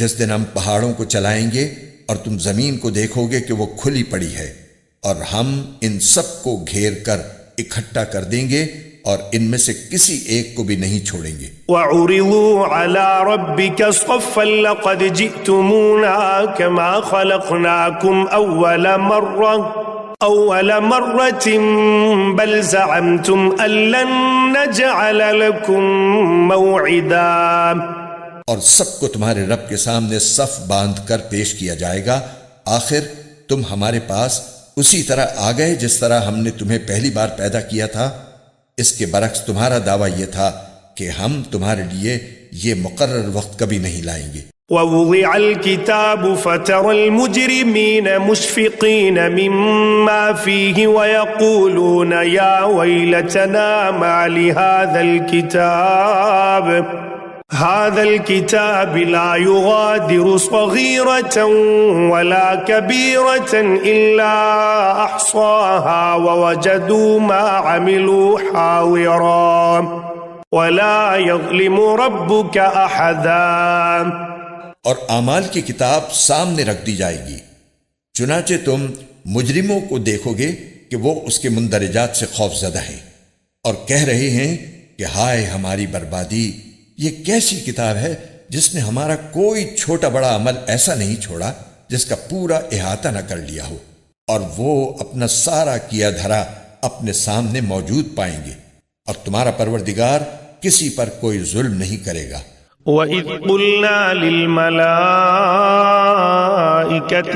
[SPEAKER 2] جس دن ہم پہاڑوں کو چلائیں گے اور تم زمین کو دیکھو گے کہ وہ کھلی پڑی ہے، اور ہم ان سب کو گھیر کر اکٹھا کر دیں گے اور ان میں سے کسی ایک کو بھی نہیں چھوڑیں گے۔
[SPEAKER 1] وَعُرِضُوا عَلَى رَبِّكَ صَفًّا لَقَدْ جِئْتُمُونَا كَمَا خَلَقْنَاكُمْ أَوَّلَ مَرَّةٍ بَلْ زَعَمْتُمْ أَن لَّن نَّجْعَلَ لَكُم مَّوْعِدًا۔
[SPEAKER 2] اور سب کو تمہارے رب کے سامنے صف باندھ کر پیش کیا جائے گا، آخر تم ہمارے پاس اسی طرح آ گئے جس طرح ہم نے تمہیں پہلی بار پیدا کیا تھا۔ اس کے برعکس تمہارا دعویٰ یہ تھا کہ ہم تمہارے لیے یہ مقرر وقت کبھی نہیں لائیں گے۔
[SPEAKER 1] وَوُضِعَ الْكِتَابُ فَتَرَى الْمُجْرِمِينَ مُشْفِقِينَ مِمَّا فِيهِ وَيَقُولُونَ يَا وَيْلَتَنَا مَا لِهَذَا الْكِتَابِ لَا يُغَادِرُ صَغِيرَةً وَلَا كَبِيرَةً إِلَّا أَحْصَاهَا وَوَجَدُوا مَا عَمِلُوا حَاضِرًا وَلَا يَظْلِمُ رَبُّكَ أَحَدًا۔
[SPEAKER 2] اور اعمال کی کتاب سامنے رکھ دی جائے گی، چنانچہ تم مجرموں کو دیکھو گے کہ وہ اس کے مندرجات سے خوف زدہ ہیں اور کہہ رہے ہیں کہ ہائے ہماری بربادی، یہ کیسی کتاب ہے جس نے ہمارا کوئی چھوٹا بڑا عمل ایسا نہیں چھوڑا جس کا پورا احاطہ نہ کر لیا ہو، اور وہ اپنا سارا کیا دھرا اپنے سامنے موجود پائیں گے، اور تمہارا پروردگار کسی پر کوئی ظلم نہیں کرے گا۔
[SPEAKER 1] وَإِذْ قُلْنَا لِلْمَلَائِكَةِ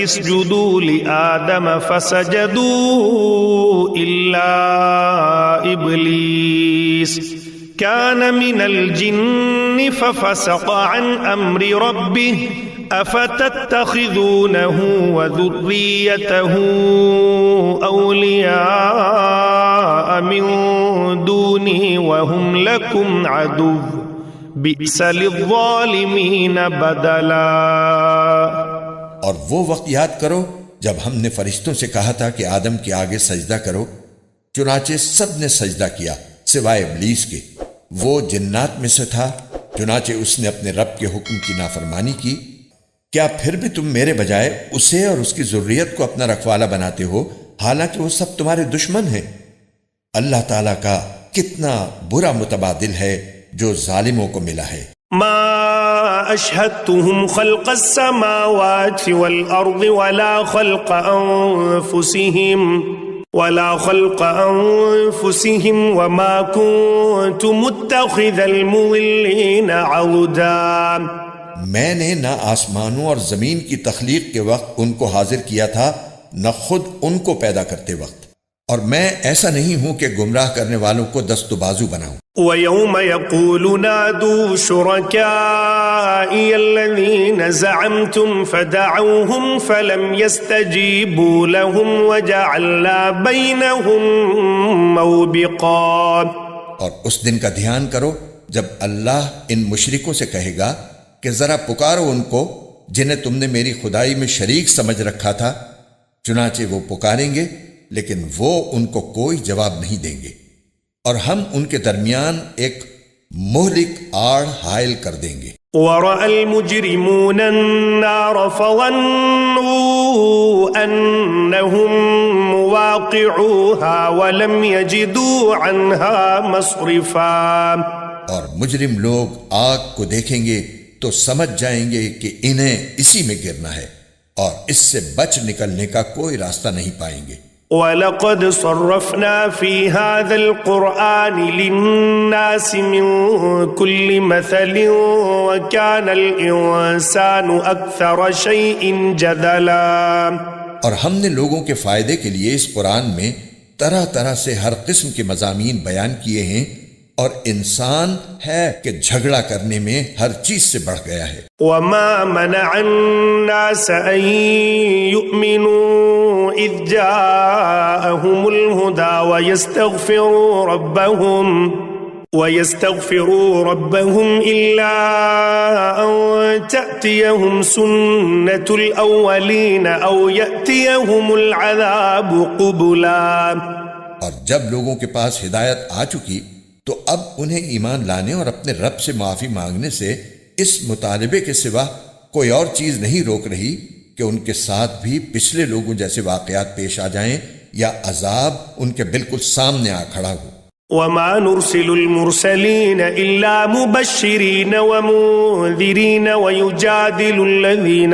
[SPEAKER 1] اسْجُدُوا لِآدَمَ فَسَجَدُوا إِلَّا إِبْلِيسَ كَانَ مِنَ الْجِنِّ فَفَسَقَ عَنْ أَمْرِ رَبِّهِ أَفَتَتَّخِذُونَهُ وَذُرِّيَّتَهُ أَوْلِيَاءَ مِن دُونِهِ وَهُمْ لَكُمْ عَدُوٌّ بِئْسَ لِلظَّالِمِينَ بَدَلًا۔
[SPEAKER 2] اور وہ وقت یاد کرو جب ہم نے فرشتوں سے کہا تھا کہ آدم کے آگے سجدہ کرو، چنانچہ سب نے سجدہ کیا سوائے ابلیس کے، وہ جنات میں سے تھا، چنانچہ اس نے اپنے رب کے حکم کی نافرمانی کی۔ کیا پھر بھی تم میرے بجائے اسے اور اس کی ذریت کو اپنا رکھوالا بناتے ہو، حالانکہ وہ سب تمہارے دشمن ہیں؟ اللہ تعالیٰ کا کتنا برا متبادل ہے جو ظالموں کو ملا ہے۔
[SPEAKER 1] ما اشہدتهم خلق السماوات والارض ولا خلق انفسهم وما كنت متخذ المضلين عضدا۔
[SPEAKER 2] میں نے نہ آسمانوں اور زمین کی تخلیق کے وقت ان کو حاضر کیا تھا، نہ خود ان کو پیدا کرتے وقت، اور میں ایسا نہیں ہوں کہ گمراہ کرنے والوں کو دست و بازو بناؤں۔
[SPEAKER 1] وَيَوْمَ يَقُولُ نَادُوا شُرَكَائِيَ الَّذِينَ زَعَمْتُمْ فَدَعَوْهُمْ فَلَمْ يَسْتَجِيبُوا لَهُمْ وَجَعَلْنَا بَيْنَهُمْ مَوْبِقًا۔
[SPEAKER 2] اور اس دن کا دھیان کرو جب اللہ ان مشرکوں سے کہے گا کہ ذرا پکارو ان کو جنہیں تم نے میری خدائی میں شریک سمجھ رکھا تھا، چنانچہ وہ پکاریں گے لیکن وہ ان کو کوئی جواب نہیں دیں گے، اور ہم ان کے درمیان ایک مہلک آڑ حائل کر دیں گے۔
[SPEAKER 1] وَرَأَى الْمُجْرِمُونَ النَّارَ فَظَنُّوا أَنَّهُمْ مُوَاقِعُوهَا وَلَمْ يَجِدُوا عَنْهَا مَصْرِفًا۔
[SPEAKER 2] اور مجرم لوگ آگ کو دیکھیں گے تو سمجھ جائیں گے کہ انہیں اسی میں گرنا ہے اور اس سے بچ نکلنے کا کوئی راستہ نہیں پائیں گے۔
[SPEAKER 1] وَلَقَدْ صَرَّفْنَا فِي هَذَا الْقُرْآنِ لِلنَّاسِ مِنْ كُلِّ مَثَلٍ وَكَانَ الْإِنسَانُ أَكْثَرَ شَيْءٍ جَدَلًا۔
[SPEAKER 2] اور ہم نے لوگوں کے فائدے کے لیے اس قرآن میں طرح طرح سے ہر قسم کے مضامین بیان کیے ہیں، اور انسان ہے کہ جھگڑا کرنے میں ہر چیز سے بڑھ گیا ہے۔
[SPEAKER 1] وَمَا مَنَعَ النَّاسَ أَن يُؤْمِنُوا إِذْ جَاءَهُمُ الْهُدَى وَيَسْتَغْفِرُوا رَبَّهُمْ إِلَّا أَن تَأْتِيَهُمْ سُنَّةُ الْأَوَّلِينَ أَوْ يَأْتِيَهُمُ الْعَذَابُ قُبُلًا۔
[SPEAKER 2] اور جب لوگوں کے پاس ہدایت آ چکی تو اب انہیں ایمان لانے اور اپنے رب سے معافی مانگنے سے اس مطالبے کے سوا کوئی اور چیز نہیں روک رہی کہ ان کے ساتھ بھی پچھلے لوگوں جیسے واقعات پیش آ جائیں یا عذاب ان کے بالکل سامنے آ کھڑا ہو۔
[SPEAKER 1] وَمَا نُرْسِلُ الْمُرْسَلِينَ إِلَّا مُبَشِّرِينَ وَمُنذِرِينَ وَيُجَادِلُ الَّذِينَ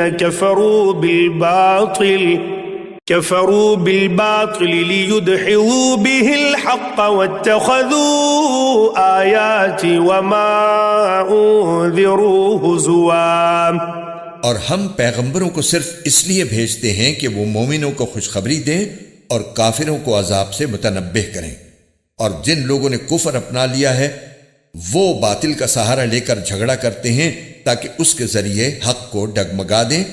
[SPEAKER 1] كفروا بالباطل ليدحضوا به الحق واتخذوا آياتي وما أنذروا هزوا۔
[SPEAKER 2] اور ہم پیغمبروں کو صرف اس لیے بھیجتے ہیں کہ وہ مومنوں کو خوشخبری دیں اور کافروں کو عذاب سے متنبہ کریں، اور جن لوگوں نے کفر اپنا لیا ہے وہ باطل کا سہارا لے کر جھگڑا کرتے ہیں تاکہ اس کے ذریعے حق کو ڈگمگا دیں،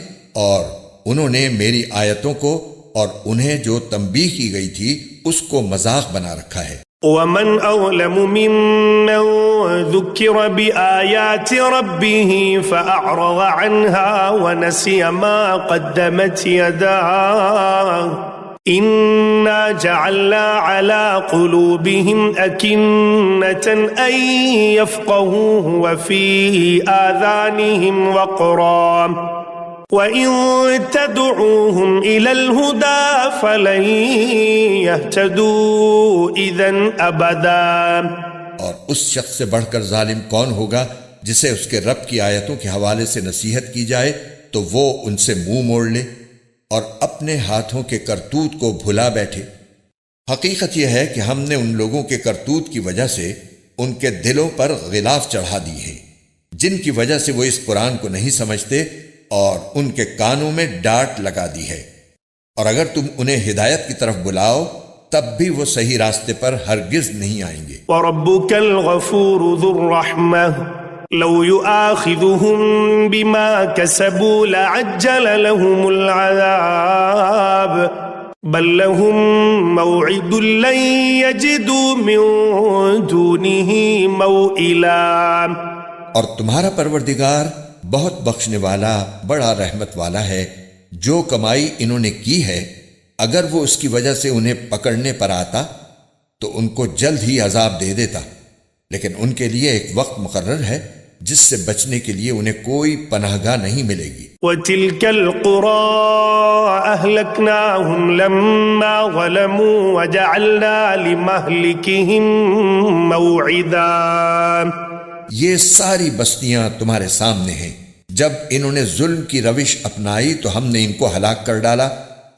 [SPEAKER 2] اور انہوں نے میری آیتوں کو اور انہیں جو تنبیہ کی گئی تھی اس کو مذاق بنا رکھا ہے۔
[SPEAKER 1] وَمَنْ أَظْلَمُ مِمَّنْ ذُكِّرَ بِآيَاتِ رَبِّهِ فَأَعْرَضَ عَنْهَا وَنَسِيَ مَا قَدَّمَتْ يَدَاهُ إِنَّا جَعَلْنَا عَلَى قُلُوبِهِمْ أَكِنَّةً أَن يَفْقَهُوهُ وَفِي آذَانِهِمْ وَقْرًا وَإِن تَدْعُوهُمْ إِلَى الْهُدَى فَلَن يَهْتَدُوا إِذًا أَبَدًا۔
[SPEAKER 2] اور اس شخص سے بڑھ کر ظالم کون ہوگا جسے اس کے رب کی آیتوں کے حوالے سے نصیحت کی جائے تو وہ ان سے منہ موڑ لے اور اپنے ہاتھوں کے کرتوت کو بھلا بیٹھے۔ حقیقت یہ ہے کہ ہم نے ان لوگوں کے کرتوت کی وجہ سے ان کے دلوں پر غلاف چڑھا دی ہے، جن کی وجہ سے وہ اس قرآن کو نہیں سمجھتے، اور ان کے کانوں میں ڈانٹ لگا دی ہے، اور اگر تم انہیں ہدایت کی طرف بلاؤ تب بھی وہ صحیح راستے پر ہرگز نہیں آئیں گے۔
[SPEAKER 1] وَرَبُّكَ الْغَفُورُ ذُو الرَّحْمَةِ لَوْ يُؤَاخِذُهُم بِمَا كَسَبُوا لَعَجَّلَ لَهُمُ الْعَذَابَ بَل لَّهُم مَّوْعِدٌ لَّن يَجِدُوا مِن دُونِهِ مَوْئِلًا۔
[SPEAKER 2] اور تمہارا پروردگار بہت بخشنے والا بڑا رحمت والا ہے، جو کمائی انہوں نے کی ہے اگر وہ اس کی وجہ سے انہیں پکڑنے پر آتا تو ان کو جلد ہی عذاب دے دیتا، لیکن ان کے لیے ایک وقت مقرر ہے جس سے بچنے کے لیے انہیں کوئی پناہ گاہ نہیں ملے گی۔
[SPEAKER 1] وَتِلْكَ الْقُرَىٰ أَهْلَكْنَاهُمْ لَمَّا ظَلَمُوا وَجَعَلْنَا لِمَهْلِكِهِم مَّوْعِدًا۔
[SPEAKER 2] یہ ساری بستیاں تمہارے سامنے ہیں، جب انہوں نے ظلم کی روش اپنائی تو ہم نے ان کو ہلاک کر ڈالا،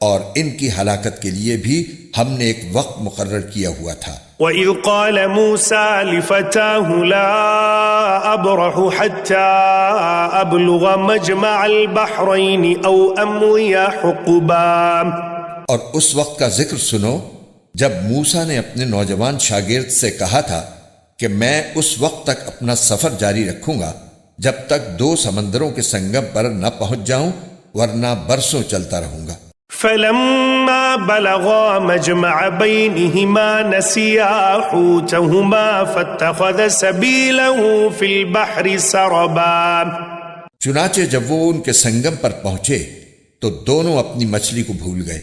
[SPEAKER 2] اور ان کی ہلاکت کے لیے بھی ہم نے ایک وقت مقرر کیا ہوا تھا۔
[SPEAKER 1] وَإِذْ قَالَ مُوسَىٰ لِفَتَاهُ لَا أَبْرَحُ حَتَّىٰ أَبْلُغَ مَجْمَعَ الْبَحْرَيْنِ أَوْ أَمْضِيَ حُقُبًا۔
[SPEAKER 2] اور اس وقت کا ذکر سنو جب موسیٰ نے اپنے نوجوان شاگرد سے کہا تھا کہ میں اس وقت تک اپنا سفر جاری رکھوں گا جب تک دو سمندروں کے سنگم پر نہ پہنچ جاؤں، ورنہ برسوں چلتا رہوں گا۔
[SPEAKER 1] فَلَمَّا بَلَغَا مَجْمَعَ بَيْنِهِمَا نَسِيَا حُوتَهُمَا فَاتَّخَذَ سَبِيلَهُ فِي الْبَحْرِ سَرَبًا۔
[SPEAKER 2] چنانچہ جب وہ ان کے سنگم پر پہنچے تو دونوں اپنی مچھلی کو بھول گئے،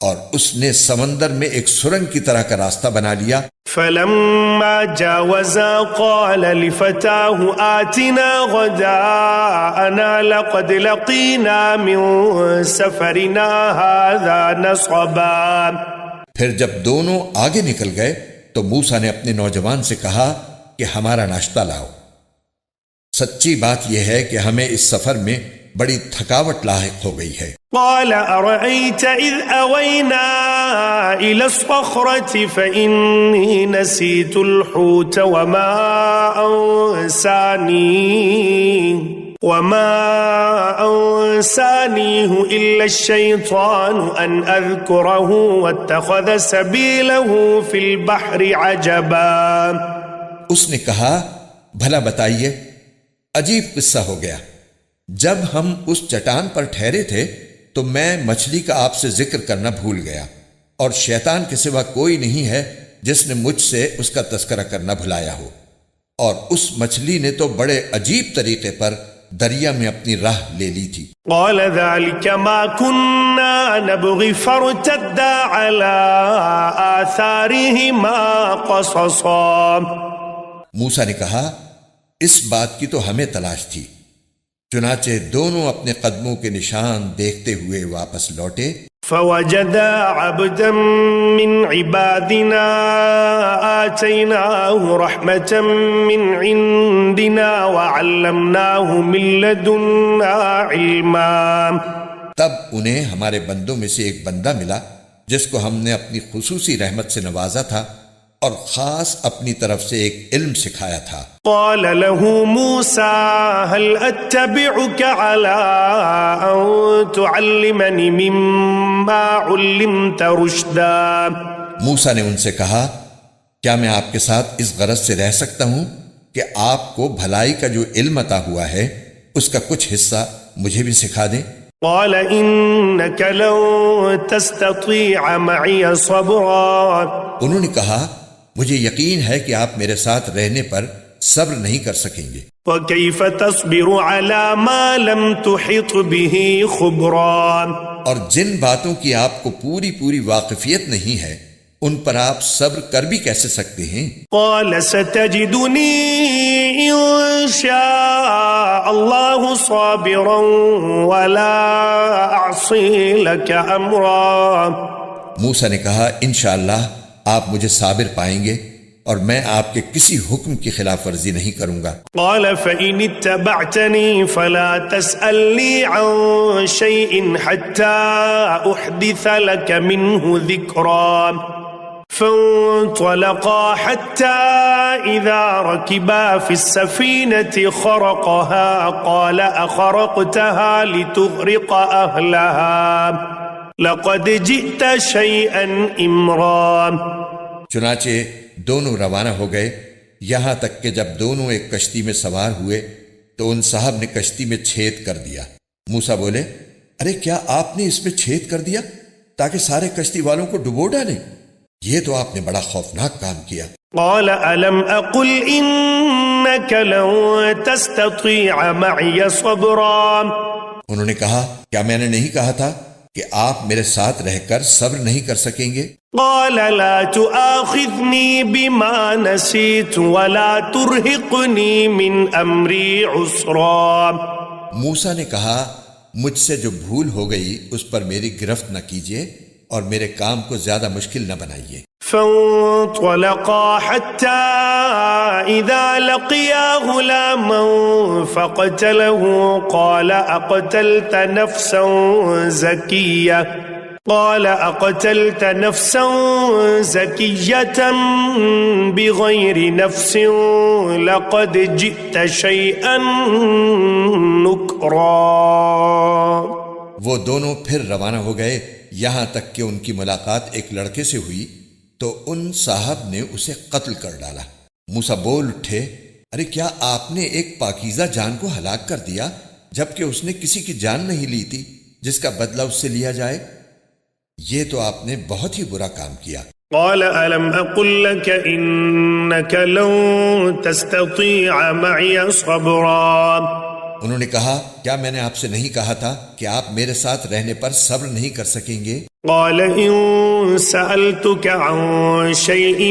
[SPEAKER 2] اور اس نے سمندر میں ایک سرنگ کی طرح کا راستہ بنا لیا۔
[SPEAKER 1] فَلَمَّا جَاوَزَا قَالَ لِفَتَاهُ آتِنَا غَدَاءَنَا لَقَدْ لَقِينَا مِن سَفَرِنَا هَٰذَا نَصَبًا۔
[SPEAKER 2] پھر جب دونوں آگے نکل گئے تو موسیٰ نے اپنے نوجوان سے کہا کہ ہمارا ناشتہ لاؤ، سچی بات یہ ہے کہ ہمیں اس سفر میں بڑی تھکاوٹ لاحق ہو گئی ہے۔
[SPEAKER 1] قال أرأيت إذ أوينا إلى الصخرة فإني نسيت الحوت وما أنسانيه إلا الشيطان أن أذكره واتخذ سبيله في البحر عجبا۔
[SPEAKER 2] اس نے کہا بھلا بتائیے، عجیب قصہ ہو گیا، جب ہم اس چٹان پر ٹھہرے تھے تو میں مچھلی کا آپ سے ذکر کرنا بھول گیا، اور شیطان کے سوا کوئی نہیں ہے جس نے مجھ سے اس کا تذکرہ کرنا بھلایا ہو، اور اس مچھلی نے تو بڑے عجیب طریقے پر دریا میں اپنی راہ لے لی تھی۔
[SPEAKER 1] قال ذلك ما كنا نبغي فارتدا على آثارهما قصصا۔
[SPEAKER 2] موسیٰ نے کہا اس بات کی تو ہمیں تلاش تھی، چنانچہ دونوں اپنے قدموں کے نشان دیکھتے ہوئے واپس لوٹے۔
[SPEAKER 1] فوجدا عبدا من عبادنا آتيناه رحمة من عندنا وعلمناه من لدنا علما۔
[SPEAKER 2] تب انہیں ہمارے بندوں میں سے ایک بندہ ملا جس کو ہم نے اپنی خصوصی رحمت سے نوازا تھا اور خاص اپنی طرف سے ایک علم سکھایا تھا۔
[SPEAKER 1] قال له موسى هل أتبعك على أن تعلمني مما علمت رشدا۔
[SPEAKER 2] موسیٰ نے ان سے کہا کیا میں آپ کے ساتھ اس غرض سے رہ سکتا ہوں کہ آپ کو بھلائی کا جو علم عطا ہوا ہے اس کا کچھ حصہ مجھے بھی سکھا دیں۔
[SPEAKER 1] قال إنك لن تستطيع معي صبرا۔
[SPEAKER 2] انہوں نے کہا مجھے یقین ہے کہ آپ میرے ساتھ رہنے پر صبر نہیں کر سکیں گے۔
[SPEAKER 1] وكيف تصبر على ما لم تحط به خبرا۔
[SPEAKER 2] اور جن باتوں کی آپ کو پوری واقفیت نہیں ہے ان پر آپ صبر کر بھی کیسے سکتے ہیں؟
[SPEAKER 1] قال ستجدني إن شاء الله صابرا ولا أعصي لك أمرا۔
[SPEAKER 2] موسیٰ نے کہا انشاءاللہ آپ مجھے صابر پائیں گے اور میں آپ کے کسی حکم کی خلاف ورزی نہیں کروں گا۔
[SPEAKER 1] قال فإن اتبعتني فلا تسألني عن شيء حتى أحدث لك منه ذكرا۔ فانطلقا حتى إذا ركبا في السفينة خرقها قال أخرقتها لتغرق أهلها لقد جئت شيئا إمرا۔
[SPEAKER 2] چنانچہ دونوں روانہ ہو گئے، یہاں تک کہ جب دونوں ایک کشتی میں سوار ہوئے تو ان صاحب نے کشتی میں چھید کر دیا۔ موسیٰ بولے ارے کیا آپ نے اس میں چھید کر دیا تاکہ سارے کشتی والوں کو ڈبو ڈالیں؟ یہ تو آپ نے بڑا خوفناک کام کیا۔
[SPEAKER 1] قال ألم أقل إنك لن تستطيع معي صبرا۔
[SPEAKER 2] انہوں نے کہا کیا میں نے نہیں کہا تھا کہ آپ میرے ساتھ رہ کر صبر نہیں کر سکیں گے؟
[SPEAKER 1] قال لا تؤاخذني بما نسيت ولا ترهقني من أمري عسرا۔
[SPEAKER 2] موسیٰ نے کہا مجھ سے جو بھول ہو گئی اس پر میری گرفت نہ کیجیے اور میرے کام کو زیادہ مشکل نہ بنائیے۔
[SPEAKER 1] فانطلقا حتى إذا لقيا غلاما فقتله قال أقتلت نفسا زكية بغير نفس لقد جئت شيئا نكرا۔
[SPEAKER 2] وہ دونوں پھر روانہ ہو گئے یہاں تک کہ ان کی ملاقات ایک لڑکے سے ہوئی تو ان صاحب نے اسے قتل کر ڈالا۔ موسیٰ بول اٹھے ارے کیا آپ نے ایک پاکیزہ جان کو ہلاک کر دیا جبکہ اس نے کسی کی جان نہیں لی تھی جس کا بدلہ اس سے لیا جائے؟ یہ تو آپ نے بہت ہی برا کام کیا۔
[SPEAKER 1] قال ألم أقل لك إنك لن تستطيع معي صبرا۔
[SPEAKER 2] انہوں نے کہا کیا میں نے آپ سے نہیں کہا تھا کہ آپ میرے ساتھ رہنے پر صبر نہیں کر سکیں گے؟
[SPEAKER 1] قال إن سألتك عن شيء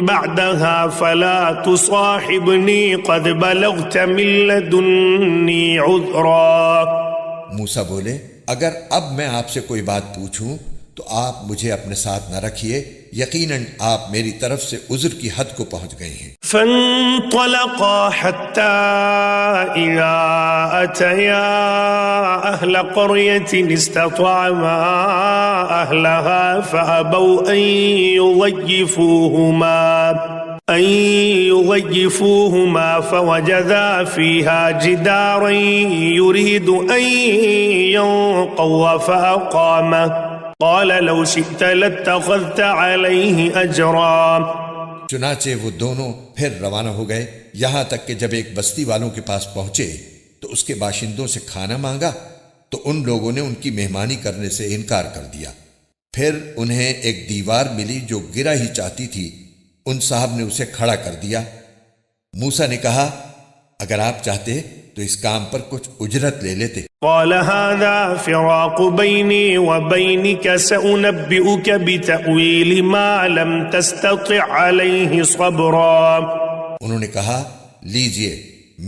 [SPEAKER 1] بعدها فلا تصاحبني قد بلغت من لدني عذرا۔
[SPEAKER 2] موسیٰ بولے اگر اب میں آپ سے کوئی بات پوچھوں تو آپ مجھے اپنے ساتھ نہ رکھیے یقیناً آپ میری طرف سے عذر کی حد کو پہنچ گئے ہیں۔
[SPEAKER 1] فانطلقا حتى إذا أتيا أهل قرية استطعما أهلها فأبوا أن يضيفوهما فوجدا فيها جدارا يريد أن ينقض فأقامه قال لو شئت لاتخذت عليه أجرا۔
[SPEAKER 2] چنانچہ وہ دونوں پھر روانہ ہو گئے، یہاں تک کہ جب ایک بستی والوں کے پاس پہنچے تو اس کے باشندوں سے کھانا مانگا تو ان لوگوں نے ان کی مہمانی کرنے سے انکار کر دیا۔ پھر انہیں ایک دیوار ملی جو گرا ہی چاہتی تھی، ان صاحب نے اسے کھڑا کر دیا۔ موسیٰ نے کہا اگر آپ چاہتے تو اس کام پر کچھ اجرت لے لیتے۔
[SPEAKER 1] قال هذا فراق بيني وبينك سأنبئك بتأويل ما لم تستطع عليه صبرا۔
[SPEAKER 2] انہوں نے کہا لیجئے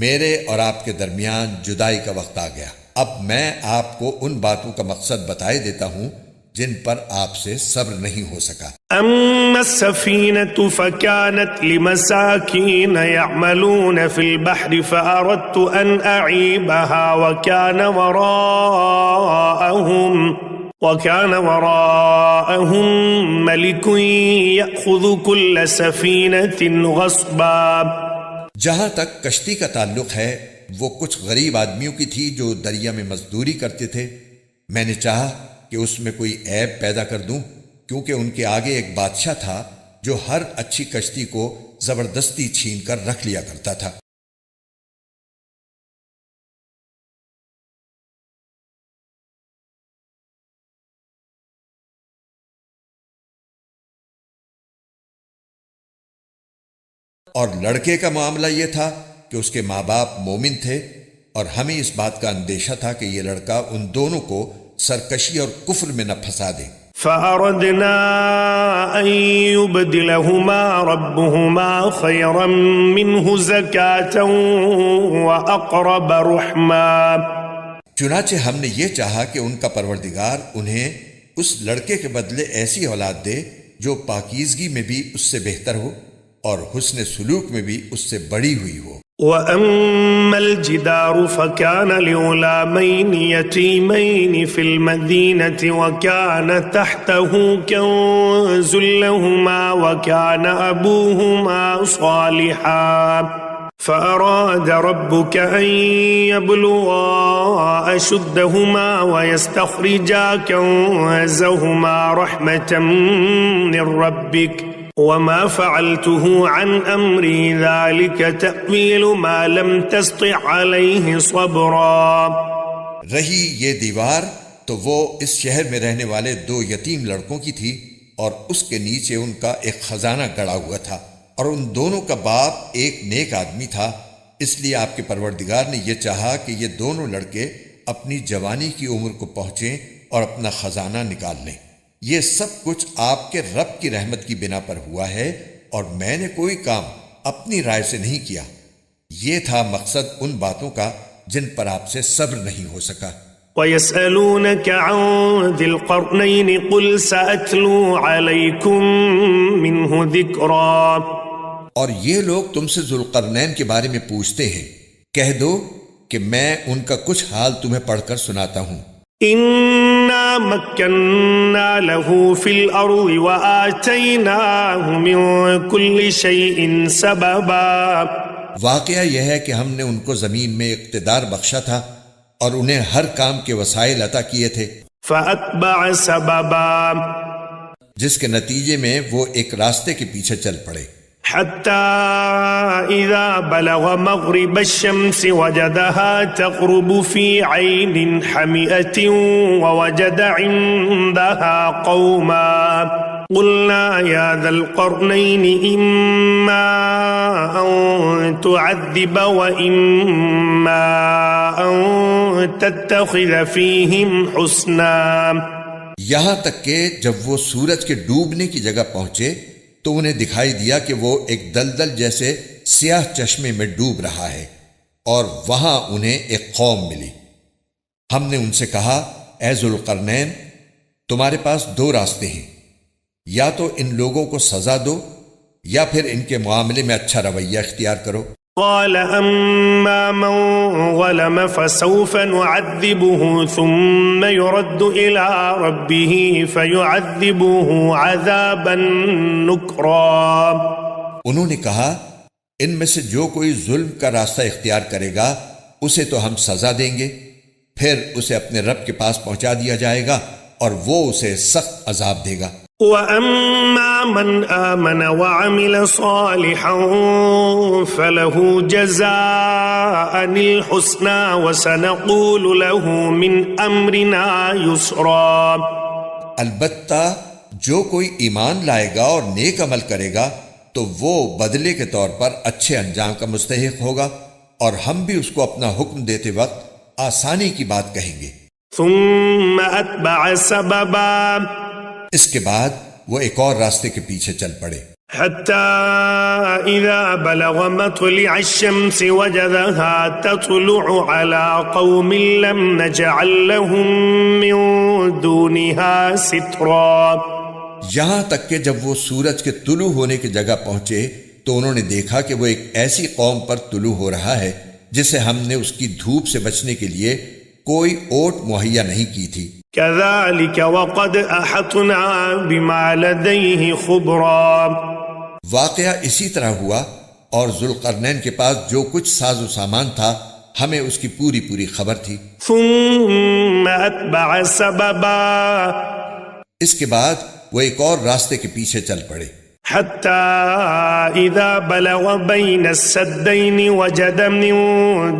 [SPEAKER 2] میرے اور آپ کے درمیان جدائی کا وقت آ گیا، اب میں آپ کو ان باتوں کا مقصد بتائے دیتا ہوں جن پر آپ سے صبر نہیں ہو سکا۔
[SPEAKER 1] أما السفينة فكانت لمساكين يعملون في البحر فأردت أن أعيبها وكان وراءهم ملك يأخذ كل سفينة غصبا۔
[SPEAKER 2] جہاں تک کشتی کا تعلق ہے وہ کچھ غریب آدمیوں کی تھی جو دریا میں مزدوری کرتے تھے، میں نے چاہا کہ اس میں کوئی عیب پیدا کر دوں، کیونکہ ان کے آگے ایک بادشاہ تھا جو ہر اچھی کشتی کو زبردستی چھین کر رکھ لیا کرتا تھا۔ اور لڑکے کا معاملہ یہ تھا کہ اس کے ماں باپ مومن تھے اور ہمیں اس بات کا اندیشہ تھا کہ یہ لڑکا ان دونوں کو سرکشی اور کفر میں نہ پھنسا دے۔
[SPEAKER 1] فأردنا أن يبدلهما ربهما خيرا منه زكاة وأقرب رحما۔
[SPEAKER 2] چنانچہ ہم نے یہ چاہا کہ ان کا پروردگار انہیں اس لڑکے کے بدلے ایسی اولاد دے جو پاکیزگی میں بھی اس سے بہتر ہو اور حسن سلوک میں بھی اس سے بڑی ہوئی ہو۔
[SPEAKER 1] وَأَمَّا الْجِدَارُ فَكَانَ لِغُلَامَيْنِ يَتِيمَيْنِ فِي الْمَدِينَةِ وَكَانَ تَحْتَهُ كَنْزٌ لَهُمَا وَكَانَ أَبُوهُمَا صَالِحًا فَأَرَادَ رَبُّكَ أَنْ يَبْلُغَا أَشُدَّهُمَا وَيَسْتَخْرِجَا كَنْزَهُمَا رَحْمَةً مِّن رَبِّكَ وما فعلته عن امری ذلك تأویل ما لم تستطع علیہ صبرا۔
[SPEAKER 2] رہی یہ دیوار تو وہ اس شہر میں رہنے والے دو یتیم لڑکوں کی تھی اور اس کے نیچے ان کا ایک خزانہ گڑا ہوا تھا، اور ان دونوں کا باپ ایک نیک آدمی تھا، اس لیے آپ کے پروردگار نے یہ چاہا کہ یہ دونوں لڑکے اپنی جوانی کی عمر کو پہنچیں اور اپنا خزانہ نکال لیں۔ یہ سب کچھ آپ کے رب کی رحمت کی بنا پر ہوا ہے اور میں نے کوئی کام اپنی رائے سے نہیں کیا۔ یہ تھا مقصد ان باتوں کا جن پر آپ سے صبر نہیں ہو سکا۔
[SPEAKER 1] وَيَسْأَلُونَكَ عَنْ ذِي الْقَرْنَيْنِ قُلْ سَأَتْلُو عَلَيْكُمْ مِنْهُ ذِكْرًا۔
[SPEAKER 2] اور یہ لوگ تم سے ذوالقرنین کے بارے میں پوچھتے ہیں، کہہ دو کہ میں ان کا کچھ حال تمہیں پڑھ کر سناتا ہوں۔
[SPEAKER 1] إِنَّا مَكَّنَّا لَهُ فِي الْأَرْضِ وَآتَيْنَاهُ مِنْ كُلِّ شَيْءٍ سَبَبًا۔
[SPEAKER 2] واقعہ یہ ہے کہ ہم نے ان کو زمین میں اقتدار بخشا تھا اور انہیں ہر کام کے وسائل عطا کیے تھے۔
[SPEAKER 1] فَأَتْبَعَ سَبَبًا،
[SPEAKER 2] جس کے نتیجے میں وہ ایک راستے کے پیچھے چل پڑے۔
[SPEAKER 1] حتى إذا بلغ مغرب الشمس وجدها تغرب في عين حمئة ووجد عندها قوما قلنا يا ذا القرنين إما أن تعذب وإما أن تتخذ فيهم حسنا۔
[SPEAKER 2] یہاں تک کہ جب وہ سورج کے ڈوبنے کی جگہ پہنچے تو انہیں دکھائی دیا کہ وہ ایک دلدل جیسے سیاہ چشمے میں ڈوب رہا ہے، اور وہاں انہیں ایک قوم ملی۔ ہم نے ان سے کہا اے ذوالقرنین، تمہارے پاس دو راستے ہیں، یا تو ان لوگوں کو سزا دو یا پھر ان کے معاملے میں اچھا رویہ اختیار کرو۔
[SPEAKER 1] قال أما من ظلم فسوف نعذبه ثم يرد إلى ربه فيعذبه عذابا نكرا۔
[SPEAKER 2] انہوں نے کہا ان میں سے جو کوئی ظلم کا راستہ اختیار کرے گا اسے تو ہم سزا دیں گے، پھر اسے اپنے رب کے پاس پہنچا دیا جائے گا اور وہ اسے سخت عذاب دے گا۔
[SPEAKER 1] وَأَمَّا مَنْ آمَنَ وَعَمِلَ صَالِحًا فَلَهُ جَزَاءً الْحُسْنَى وَسَنَقُولُ لَهُ مِنْ أَمْرِنَا يُسْرًا۔
[SPEAKER 2] البتہ جو کوئی ایمان لائے گا اور نیک عمل کرے گا تو وہ بدلے کے طور پر اچھے انجام کا مستحق ہوگا، اور ہم بھی اس کو اپنا حکم دیتے وقت آسانی کی بات کہیں گے۔
[SPEAKER 1] ثُمَّ أَتْبَعَ سَبَبًا،
[SPEAKER 2] اس کے بعد وہ ایک اور راستے کے پیچھے چل پڑے،
[SPEAKER 1] حتى إذا بلغ مطلع الشمس وجدها تطلع على قوم لم نجعل لهم من دونها سترا۔
[SPEAKER 2] یہاں تک کہ جب وہ سورج کے طلوع ہونے کی جگہ پہنچے تو انہوں نے دیکھا کہ وہ ایک ایسی قوم پر طلوع ہو رہا ہے جسے ہم نے اس کی دھوپ سے بچنے کے لیے کوئی اوٹ مہیا نہیں کی تھی۔
[SPEAKER 1] كذلك وقد أحطنا بما لديه خبرا۔
[SPEAKER 2] واقعہ اسی طرح ہوا، اور ذوالقرنین کے پاس جو کچھ ساز و سامان تھا ہمیں اس کی پوری پوری خبر تھی۔
[SPEAKER 1] ثم أتبع سببا،
[SPEAKER 2] اس کے بعد وہ ایک اور راستے کے پیچھے چل پڑے،
[SPEAKER 1] حتى إذا بلغ بين السدين وجد من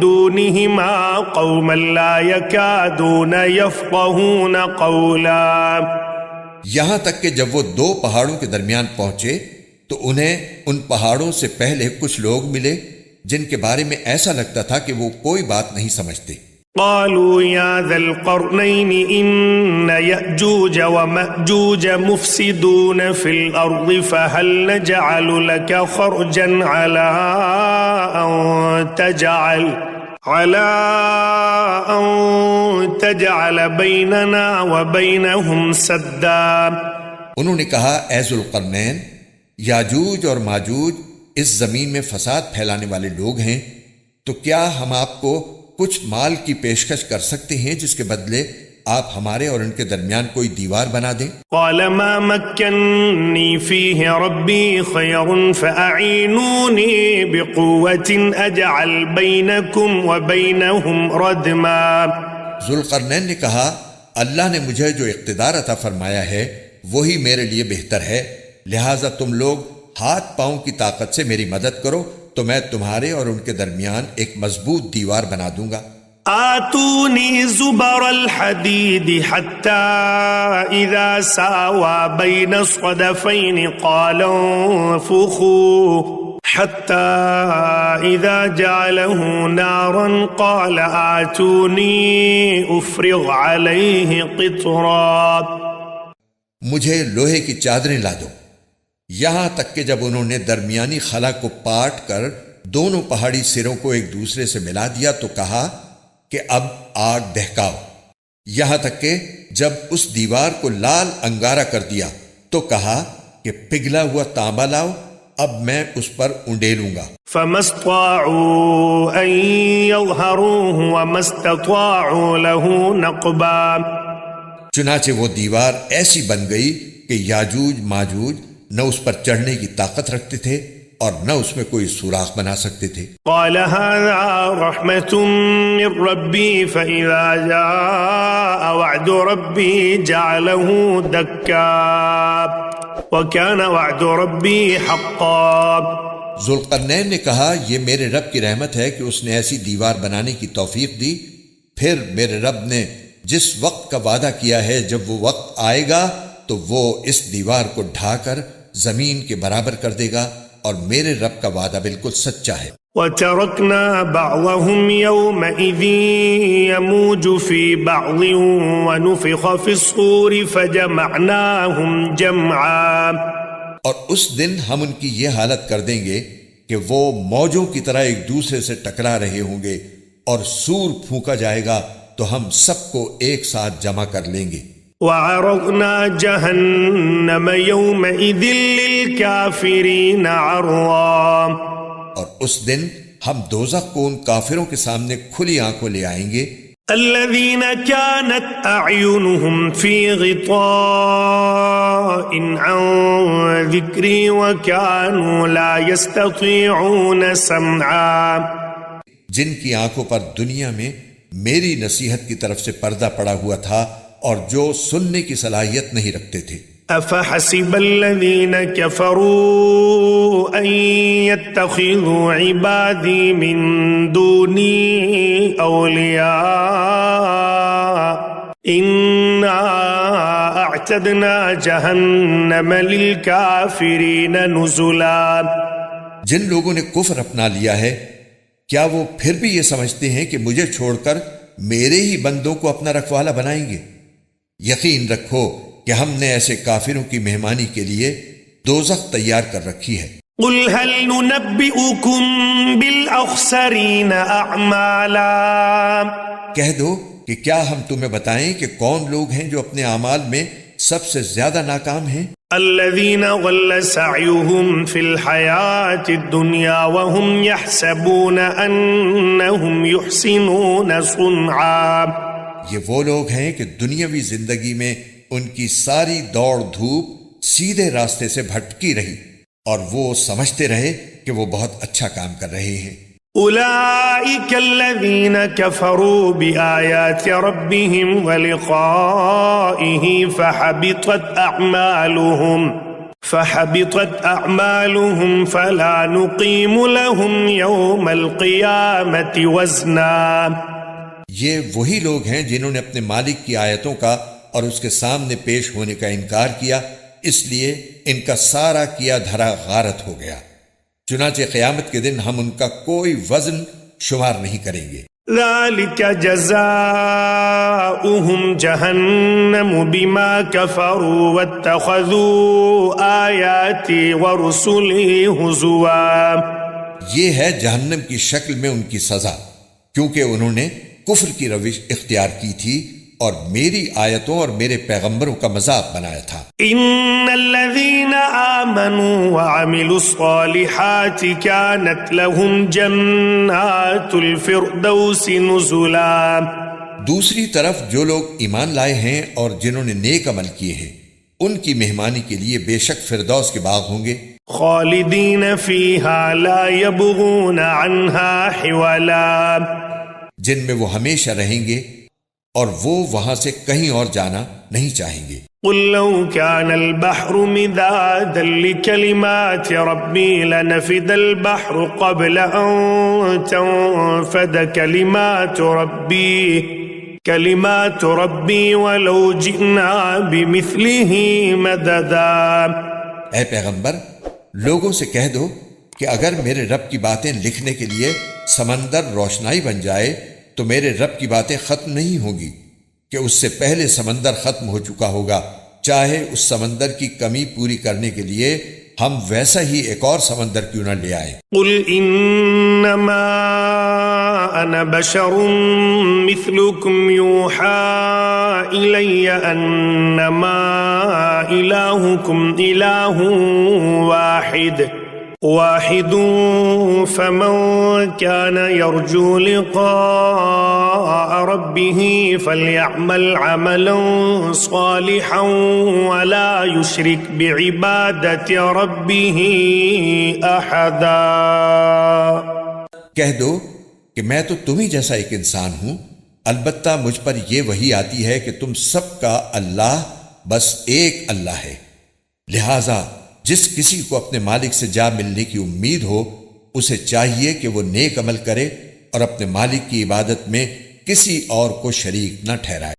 [SPEAKER 1] دونهما قوما لا يكادون يفقهون قولا۔
[SPEAKER 2] یہاں تک کہ جب وہ دو پہاڑوں کے درمیان پہنچے تو انہیں ان پہاڑوں سے پہلے کچھ لوگ ملے جن کے بارے میں ایسا لگتا تھا کہ وہ کوئی بات نہیں سمجھتے۔
[SPEAKER 1] قالوا يا ذا القرنين إن يأجوج ومأجوج مفسدون في الأرض فهل نجعل لك خرجا على أن تجعل بيننا وبينهم سدا۔
[SPEAKER 2] انہوں نے کہا اے ذوالقرنین، یاجوج اور ماجوج اس زمین میں فساد پھیلانے والے لوگ ہیں، تو کیا ہم آپ کو کچھ مال کی پیشکش کر سکتے ہیں جس کے بدلے آپ ہمارے اور ان کے درمیان کوئی دیوار بنا دیں؟
[SPEAKER 1] قال ما مكنني فيه ربي خير فأعينوني بقوة أجعل بينكم وبينهم ردما۔
[SPEAKER 2] ذوالقرنین نے کہا اللہ نے مجھے جو اقتدار عطا فرمایا ہے وہی میرے لیے بہتر ہے، لہٰذا تم لوگ ہاتھ پاؤں کی طاقت سے میری مدد کرو تو میں تمہارے اور ان کے درمیان ایک مضبوط دیوار بنا دوں گا۔
[SPEAKER 1] آتونی زبر الحدید حتی اذا ساوى بین الصدفین قال انفخوا حتی اذا جعله نارا قال آتونی افرغ علیہ قطرا۔
[SPEAKER 2] مجھے لوہے کی چادریں لا دو، یہاں تک کہ جب انہوں نے درمیانی خلا کو پاٹ کر دونوں پہاڑی سروں کو ایک دوسرے سے ملا دیا تو کہا کہ اب آگ دہکاؤ، یہاں تک کہ جب اس دیوار کو لال انگارہ کر دیا تو کہا کہ پگھلا ہوا تانبا لاؤ، اب میں اس پر انڈیلوں گا۔
[SPEAKER 1] فما استطاعوا ان يظهروه وما استطاعوا له نقبا۔
[SPEAKER 2] چنانچہ وہ دیوار ایسی بن گئی کہ یاجوج ماجوج نہ اس پر چڑھنے کی طاقت رکھتے تھے اور نہ اس میں کوئی سوراخ بنا سکتے تھے۔
[SPEAKER 1] قال هذا رحمة من ربي فإذا جاء وعد ربي جعله دكا وكان وعد ربي حقا۔
[SPEAKER 2] ذوالقرنین نے کہا یہ میرے رب کی رحمت ہے کہ اس نے ایسی دیوار بنانے کی توفیق دی، پھر میرے رب نے جس وقت کا وعدہ کیا ہے جب وہ وقت آئے گا تو وہ اس دیوار کو ڈھا کر زمین کے برابر کر دے گا، اور میرے رب کا وعدہ بالکل سچا ہے۔
[SPEAKER 1] وَتَرَكْنَا بَعْضَهُمْ يَوْمَئِذٍ يَمُوجُ فِي بَعْضٍ وَنُفِخَ فِي الصُّورِ فَجَمَعْنَاهُمْ جَمْعًا۔
[SPEAKER 2] اور اس دن ہم ان کی یہ حالت کر دیں گے کہ وہ موجوں کی طرح ایک دوسرے سے ٹکرا رہے ہوں گے، اور سور پھونکا جائے گا تو ہم سب کو ایک ساتھ جمع کر لیں گے۔
[SPEAKER 1] وعرضنا جهنم يومئذ للكافرين عرضا.
[SPEAKER 2] اور اس دن ہم دوزخ کو ان کافروں کے سامنے کھلی آنکھوں لے آئیں گے.
[SPEAKER 1] الذين كانت أعينهم في غطاء عن ذكري وكانوا لا يستطيعون سمعا.
[SPEAKER 2] جن کی آنکھوں پر دنیا میں میری نصیحت کی طرف سے پردہ پڑا ہوا تھا اور جو سننے کی صلاحیت نہیں رکھتے تھے.
[SPEAKER 1] أفحسب الذين كفروا أن يتخذوا عبادي من دوني أولياء إنا أعتدنا جهنم للكافرين نزلا.
[SPEAKER 2] جن لوگوں نے کفر اپنا لیا ہے کیا وہ پھر بھی یہ سمجھتے ہیں کہ مجھے چھوڑ کر میرے ہی بندوں کو اپنا رکھوالا بنائیں گے؟ یقین رکھو کہ ہم نے ایسے کافروں کی مہمانی کے لیے دوزخ تیار کر رکھی ہے.
[SPEAKER 1] قل هل ننبئكم بالأخسرين أعمالا.
[SPEAKER 2] کہہ دو کہ کیا ہم تمہیں بتائیں کہ کون لوگ ہیں جو اپنے اعمال میں سب سے زیادہ ناکام ہیں؟
[SPEAKER 1] الذين ضل سعيهم في الحياة الدنيا وهم يحسبون أنهم يحسنون صنعا.
[SPEAKER 2] یہ وہ لوگ ہیں کہ دنیاوی زندگی میں ان کی ساری دوڑ دھوپ سیدھے راستے سے بھٹکی رہی اور وہ سمجھتے رہے کہ وہ بہت اچھا کام کر رہے ہیں.
[SPEAKER 1] أولئك الذين كفروا بآيات ربهم ولقائه فحبطت أعمالهم فلا نقيم لهم يوم القيامة وزنا.
[SPEAKER 2] یہ وہی لوگ ہیں جنہوں نے اپنے مالک کی آیتوں کا اور اس کے سامنے پیش ہونے کا انکار کیا، اس لیے ان کا سارا کیا دھرا غارت ہو گیا. چنانچہ قیامت کے دن ہم ان کا کوئی وزن شمار نہیں کریں گے.
[SPEAKER 1] ذلك جزاؤهم جهنم بما كفروا واتخذوا آياتي ورسلي هزوا.
[SPEAKER 2] یہ ہے جہنم کی شکل میں ان کی سزا، کیونکہ انہوں نے کفر کی روش اختیار کی تھی اور میری آیتوں اور میرے پیغمبروں کا مذاق بنایا تھا.
[SPEAKER 1] ان الذين آمنوا وعملوا الصالحات كانت لهم جنات الفردوس نزلا.
[SPEAKER 2] دوسری طرف جو لوگ ایمان لائے ہیں اور جنہوں نے نیک عمل کیے ہیں ان کی مہمانی کے لیے بے شک فردوس کے باغ ہوں گے.
[SPEAKER 1] خالدین فیہا لا یبغون عنہا حولا.
[SPEAKER 2] جن میں وہ ہمیشہ رہیں گے اور وہ وہاں سے کہیں اور جانا نہیں چاہیں گے.
[SPEAKER 1] قل لو كان البحر مدادا لكلمات ربي لنفد البحر قبل أن تنفد كلمات ربي ولو جئنا بمثله مددا.
[SPEAKER 2] اے پیغمبر لوگوں سے کہہ دو کہ اگر میرے رب کی باتیں لکھنے کے لیے سمندر روشنائی بن جائے تو میرے رب کی باتیں ختم نہیں ہوں گی کہ اس سے پہلے سمندر ختم ہو چکا ہوگا. چاہے اس سمندر کی کمی پوری کرنے کے لیے ہم ویسا ہی ایک اور سمندر کیوں نہ لے آئیں.
[SPEAKER 1] قل انما انا بشر مثلكم يوحى الي انما الهكم اله واحد فمن كان يرجو لقاء ربه فليعمل عملا صالحا ولا يشرك بعبادة ربه أحدا.
[SPEAKER 2] کہہ دو کہ میں تو تم ہی جیسا ایک انسان ہوں، البتہ مجھ پر یہ وحی آتی ہے کہ تم سب کا اللہ بس ایک اللہ ہے، لہذا جس کسی کو اپنے مالک سے جا ملنے کی امید ہو اسے چاہیے کہ وہ نیک عمل کرے اور اپنے مالک کی عبادت میں کسی اور کو شریک نہ ٹھہرائے.